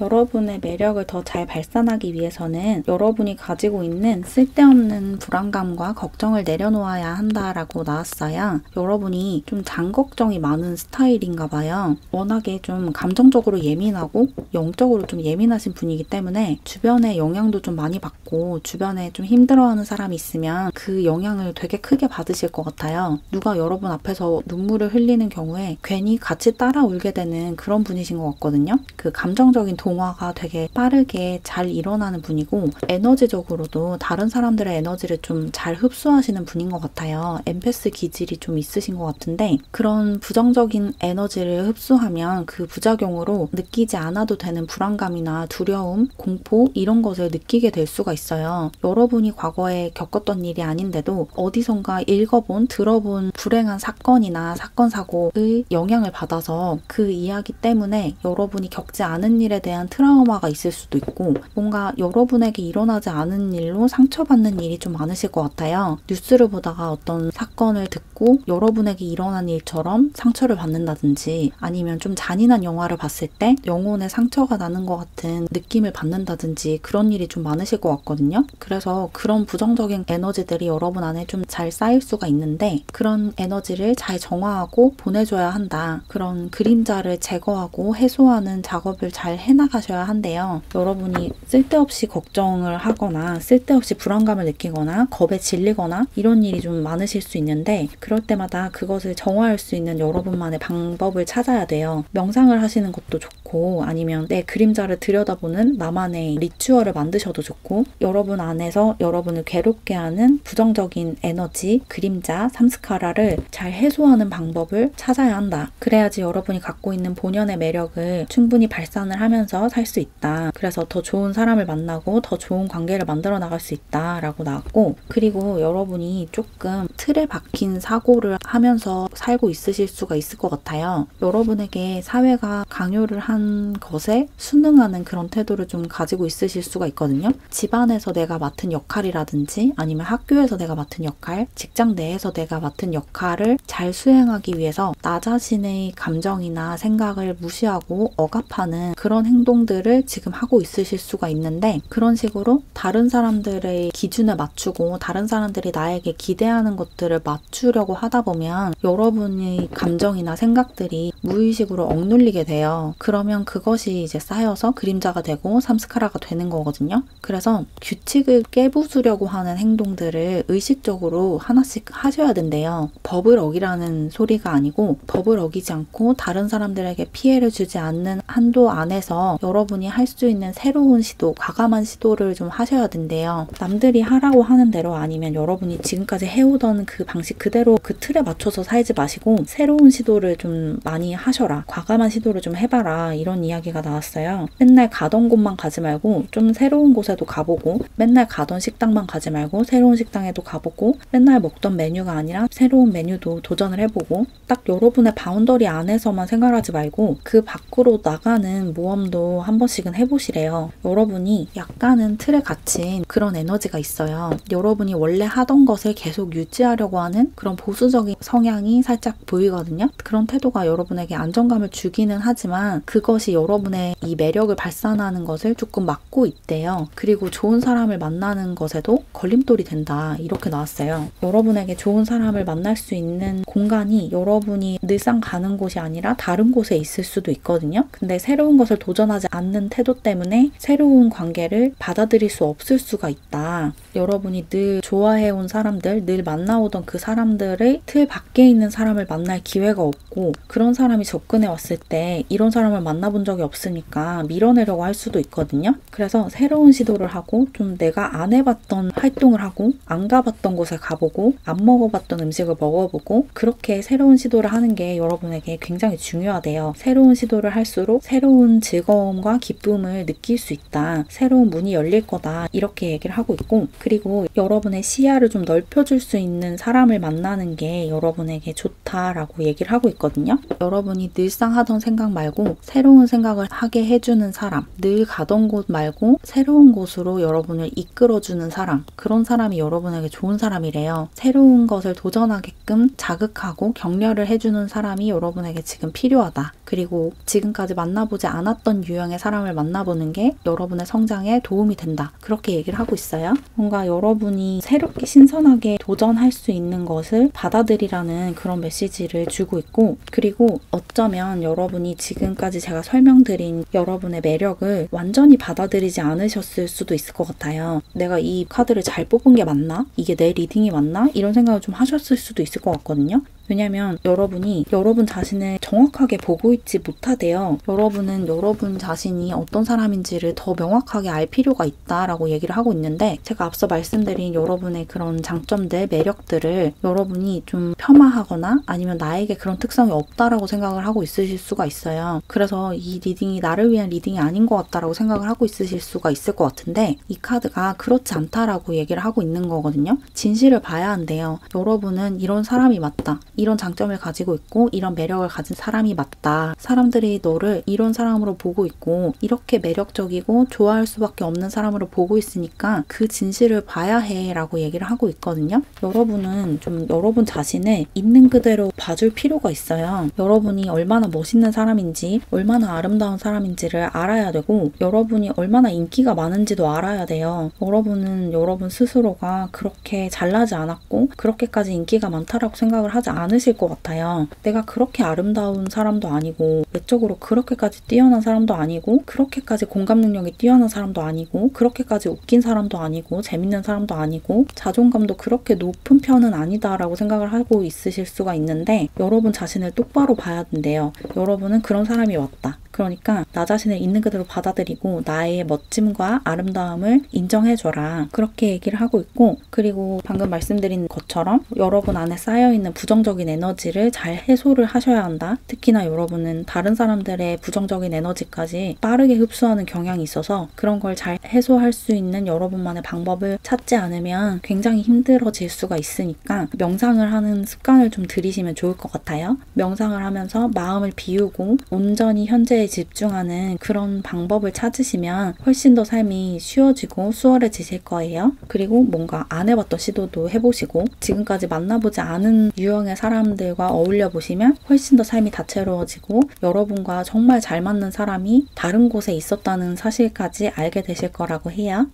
여러분의 매력을 더 잘 발산하기 위해서는 여러분이 가지고 있는 쓸데없는 불안감과 걱정을 내려놓아야 한다라고 나왔어요. 여러분이 좀 장걱정이 많은 스타일인가 봐요. 워낙에 좀 감정적으로 예민하고 영적으로 좀 예민하신 분이기 때문에 주변의 영향도 좀 많이 받고 주변에 좀 힘들어하는 사람이 있으면 그 영향을 되게 크게 받으실 것 같아요. 누가 여러분 앞에서 눈물을 흘리는 경우에 괜히 같이 따라 울게 되는 그런 분이신 것 같거든요. 그 감정적인 동화가 되게 빠르게 잘 일어나는 분이고 에너지적으로도 다른 사람들의 에너지를 좀 잘 흡수하시는 분인 것 같아요. 엠패스 기질이 좀 있으신 것 같은데 그런 부정적인 에너지를 흡수하면 그 부작용으로 느끼지 않아도 되는 불안감이나 두려움, 공포 이런 것을 느끼게 될 수가 있어요. 여러분이 과거에 겪었던 일이 아닌데도 어디선가 읽어본, 들어본 불행한 사건이나 사건, 사고의 영향을 받아서 그 이야기 때문에 여러분이 겪지 않은 일에 대한 트라우마가 있을 수도 있고 뭔가 여러분에게 일어나지 않은 일로 상처받는 일이 좀 많으실 것 같아요. 뉴스를 보다가 어떤 사건을 듣고 여러분에게 일어난 일처럼 상처를 받는다든지 아니면 좀 잔인한 영화를 봤을 때 영혼에 상처가 나는 것 같은 느낌을 받는다든지 그런 일이 좀 많으실 것 같거든요. 그래서 그런 부정적인 에너지들이 여러분 안에 좀 잘 쌓일 수가 있는데 그런 에너지를 잘 정화하고 보내줘야 한다. 그런 그림자를 제거하고 해소하는 작업을 잘 해나가셔야 한대요. 여러분이 쓸데없이 걱정을 하거나 쓸데없이 불안감을 느끼거나 겁에 질리거나 이런 일이 좀 많으실 수 있는데 그럴 때마다 그것을 정화할 수 있는 여러분만의 방법을 찾아야 돼요. 명상을 하시는 것도 좋고 아니면 내 그림자를 들여다보는 나만의 리추얼을 만드셔도 좋고 여러분 안에서 여러분을 괴롭게 하는 부정적인 에너지, 그림자, 삼스카라를 잘 해소하는 방법을 찾아야 한다. 그래야지 여러분이 갖고 있는 본연의 매력을 충분히 발산을 하면서 살 수 있다. 그래서 더 좋은 사람을 만나고 더 좋은 관계를 만들어 나갈 수 있다 라고 나왔고, 그리고 여러분이 조금 틀에 박힌 사고를 하면서 살고 있으실 수가 있을 것 같아요. 여러분에게 사회가 강요를 한 필요한 것에 순응하는 그런 태도를 좀 가지고 있으실 수가 있거든요. 집안에서 내가 맡은 역할이라든지 아니면 학교에서 내가 맡은 역할, 직장 내에서 내가 맡은 역할을 잘 수행하기 위해서 나 자신의 감정이나 생각을 무시하고 억압하는 그런 행동들을 지금 하고 있으실 수가 있는데, 그런 식으로 다른 사람들의 기준에 맞추고 다른 사람들이 나에게 기대하는 것들을 맞추려고 하다 보면 여러분의 감정이나 생각들이 무의식으로 억눌리게 돼요. 그러면 그것이 이제 쌓여서 그림자가 되고 삼스카라가 되는 거거든요. 그래서 규칙을 깨부수려고 하는 행동들을 의식적으로 하나씩 하셔야 된대요. 법을 어기라는 소리가 아니고, 법을 어기지 않고 다른 사람들에게 피해를 주지 않는 한도 안에서 여러분이 할 수 있는 새로운 시도, 과감한 시도를 좀 하셔야 된대요. 남들이 하라고 하는 대로 아니면 여러분이 지금까지 해오던 그 방식 그대로 그 틀에 맞춰서 살지 마시고 새로운 시도를 좀 많이 하셔라. 과감한 시도를 좀 해봐라. 이런 이야기가 나왔어요. 맨날 가던 곳만 가지 말고 좀 새로운 곳에도 가보고, 맨날 가던 식당만 가지 말고 새로운 식당에도 가보고, 맨날 먹던 메뉴가 아니라 새로운 메뉴도 도전을 해보고, 딱 여러분의 바운더리 안에서만 생활하지 말고 그 밖으로 나가는 모험도 한 번씩은 해보시래요. 여러분이 약간은 틀에 갇힌 그런 에너지가 있어요. 여러분이 원래 하던 것을 계속 유지하려고 하는 그런 보수적인 성향이 살짝 보이거든요. 그런 태도가 여러분에게 안정감을 주기는 하지만 그것이 여러분의 이 매력을 발산하는 것을 조금 막고 있대요. 그리고 좋은 사람을 만나는 것에도 걸림돌이 된다. 이렇게 나왔어요. 여러분에게 좋은 사람을 만날 수 있는 공간이 여러분이 늘상 가는 곳이 아니라 다른 곳에 있을 수도 있거든요. 근데 새로운 것을 도전하지 않는 태도 때문에 새로운 관계를 받아들일 수 없을 수가 있다. 여러분이 늘 좋아해온 사람들, 늘 만나오던 그 사람들의 틀 밖에 있는 사람을 만날 기회가 없고, 그런 사람이 접근해 왔을 때 이런 사람을 만나본 적이 없으니까 밀어내려고 할 수도 있거든요. 그래서 새로운 시도를 하고 좀 내가 안 해봤던 활동을 하고 안 가봤던 곳에 가보고 안 먹어봤던 음식을 먹어보고, 그렇게 새로운 시도를 하는 게 여러분에게 굉장히 중요하대요. 새로운 시도를 할수록 새로운 즐거움과 기쁨을 느낄 수 있다. 새로운 문이 열릴 거다. 이렇게 얘기를 하고 있고, 그리고 여러분의 시야를 좀 넓혀줄 수 있는 사람을 만나는 게 여러분에게 좋다라고 얘기를 하고 있거든요. 여러분이 늘상 하던 생각 말고 새로운 생각을 하게 해주는 사람, 늘 가던 곳 말고 새로운 곳으로 여러분을 이끌어주는 사람, 그런 사람이 여러분에게 좋은 사람이래요. 새로운 것을 도전하게끔 자극하고 격려를 해주는 사람이 여러분에게 지금 필요하다. 그리고 지금까지 만나보지 않았던 유형의 사람을 만나보는 게 여러분의 성장에 도움이 된다. 그렇게 얘기를 하고 있어요. 뭔가 여러분이 새롭게 신선하게 도전할 수 있는 것을 받아들이라는 그런 메시지를 주고 있고, 그리고 어쩌면 여러분이 지금까지 제가 설명드린 여러분의 매력을 완전히 받아들이지 않으셨을 수도 있을 것 같아요. 내가 이 카드를 잘 뽑은 게 맞나? 이게 내 리딩이 맞나? 이런 생각을 좀 하셨을 수도 있을 것 같거든요. 왜냐면 여러분이 여러분 자신을 정확하게 보고 있지 못하대요. 여러분은 여러분 자신이 어떤 사람인지를 더 명확하게 알 필요가 있다라고 얘기를 하고 있는데, 제가 앞서 말씀드린 여러분의 그런 장점들, 매력들을 여러분이 좀 폄하하거나 아니면 나에게 그런 특성이 없다라고 생각을 하고 있으실 수가 있어요. 그래서 이 리딩이 나를 위한 리딩이 아닌 것 같다라고 생각을 하고 있으실 수가 있을 것 같은데, 이 카드가 그렇지 않다라고 얘기를 하고 있는 거거든요. 진실을 봐야 한대요. 여러분은 이런 사람이 맞다. 이런 장점을 가지고 있고 이런 매력을 가진 사람이 맞다. 사람들이 너를 이런 사람으로 보고 있고 이렇게 매력적이고 좋아할 수밖에 없는 사람으로 보고 있으니까 그 진실을 봐야 해 라고 얘기를 하고 있거든요. 여러분은 좀 여러분 자신을 있는 그대로 봐줄 필요가 있어요. 여러분이 얼마나 멋있는 사람인지, 얼마나 아름다운 사람인지를 알아야 되고, 여러분이 얼마나 인기가 많은지도 알아야 돼요. 여러분은 여러분 스스로가 그렇게 잘나지 않았고 그렇게까지 인기가 많다라고 생각을 하지 않으실 것 같아요. 내가 그렇게 아름다운 사람도 아니고 외적으로 그렇게까지 뛰어난 사람도 아니고 그렇게까지 공감 능력이 뛰어난 사람도 아니고 그렇게까지 웃긴 사람도 아니고 재밌는 사람도 아니고 자존감도 그렇게 높은 편은 아니다라고 생각을 하고 있으실 수가 있는데, 여러분 자신을 똑바로 봐야 된대요. 여러분은 그런 사람이 왔다. 그러니까 나 자신을 있는 그대로 받아들이고 나의 멋짐과 아름다움을 인정해줘라. 그렇게 얘기를 하고 있고, 그리고 방금 말씀드린 것처럼 여러분 안에 쌓여있는 부정적인 에너지를 잘 해소를 하셔야 한다. 특히나 여러분은 다른 다른 사람들의 부정적인 에너지까지 빠르게 흡수하는 경향이 있어서 그런 걸 잘 해소할 수 있는 여러분만의 방법을 찾지 않으면 굉장히 힘들어질 수가 있으니까 명상을 하는 습관을 좀 들이시면 좋을 것 같아요. 명상을 하면서 마음을 비우고 온전히 현재에 집중하는 그런 방법을 찾으시면 훨씬 더 삶이 쉬워지고 수월해지실 거예요. 그리고 뭔가 안 해봤던 시도도 해보시고 지금까지 만나보지 않은 유형의 사람들과 어울려 보시면 훨씬 더 삶이 다채로워지고 여러분과 정말 잘 맞는 사람이 다른 곳에 있었다는 사실까지 알게 되실 거라고 해요.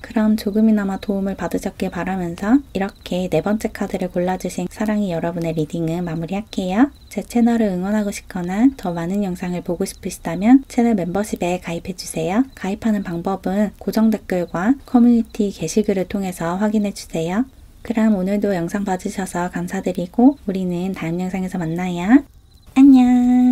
그럼 조금이나마 도움을 받으셨길 바라면서 이렇게 네 번째 카드를 골라주신 사랑이 여러분의 리딩을 마무리할게요. 제 채널을 응원하고 싶거나 더 많은 영상을 보고 싶으시다면 채널 멤버십에 가입해주세요. 가입하는 방법은 고정 댓글과 커뮤니티 게시글을 통해서 확인해주세요. 그럼 오늘도 영상 봐주셔서 감사드리고 우리는 다음 영상에서 만나요. 안녕.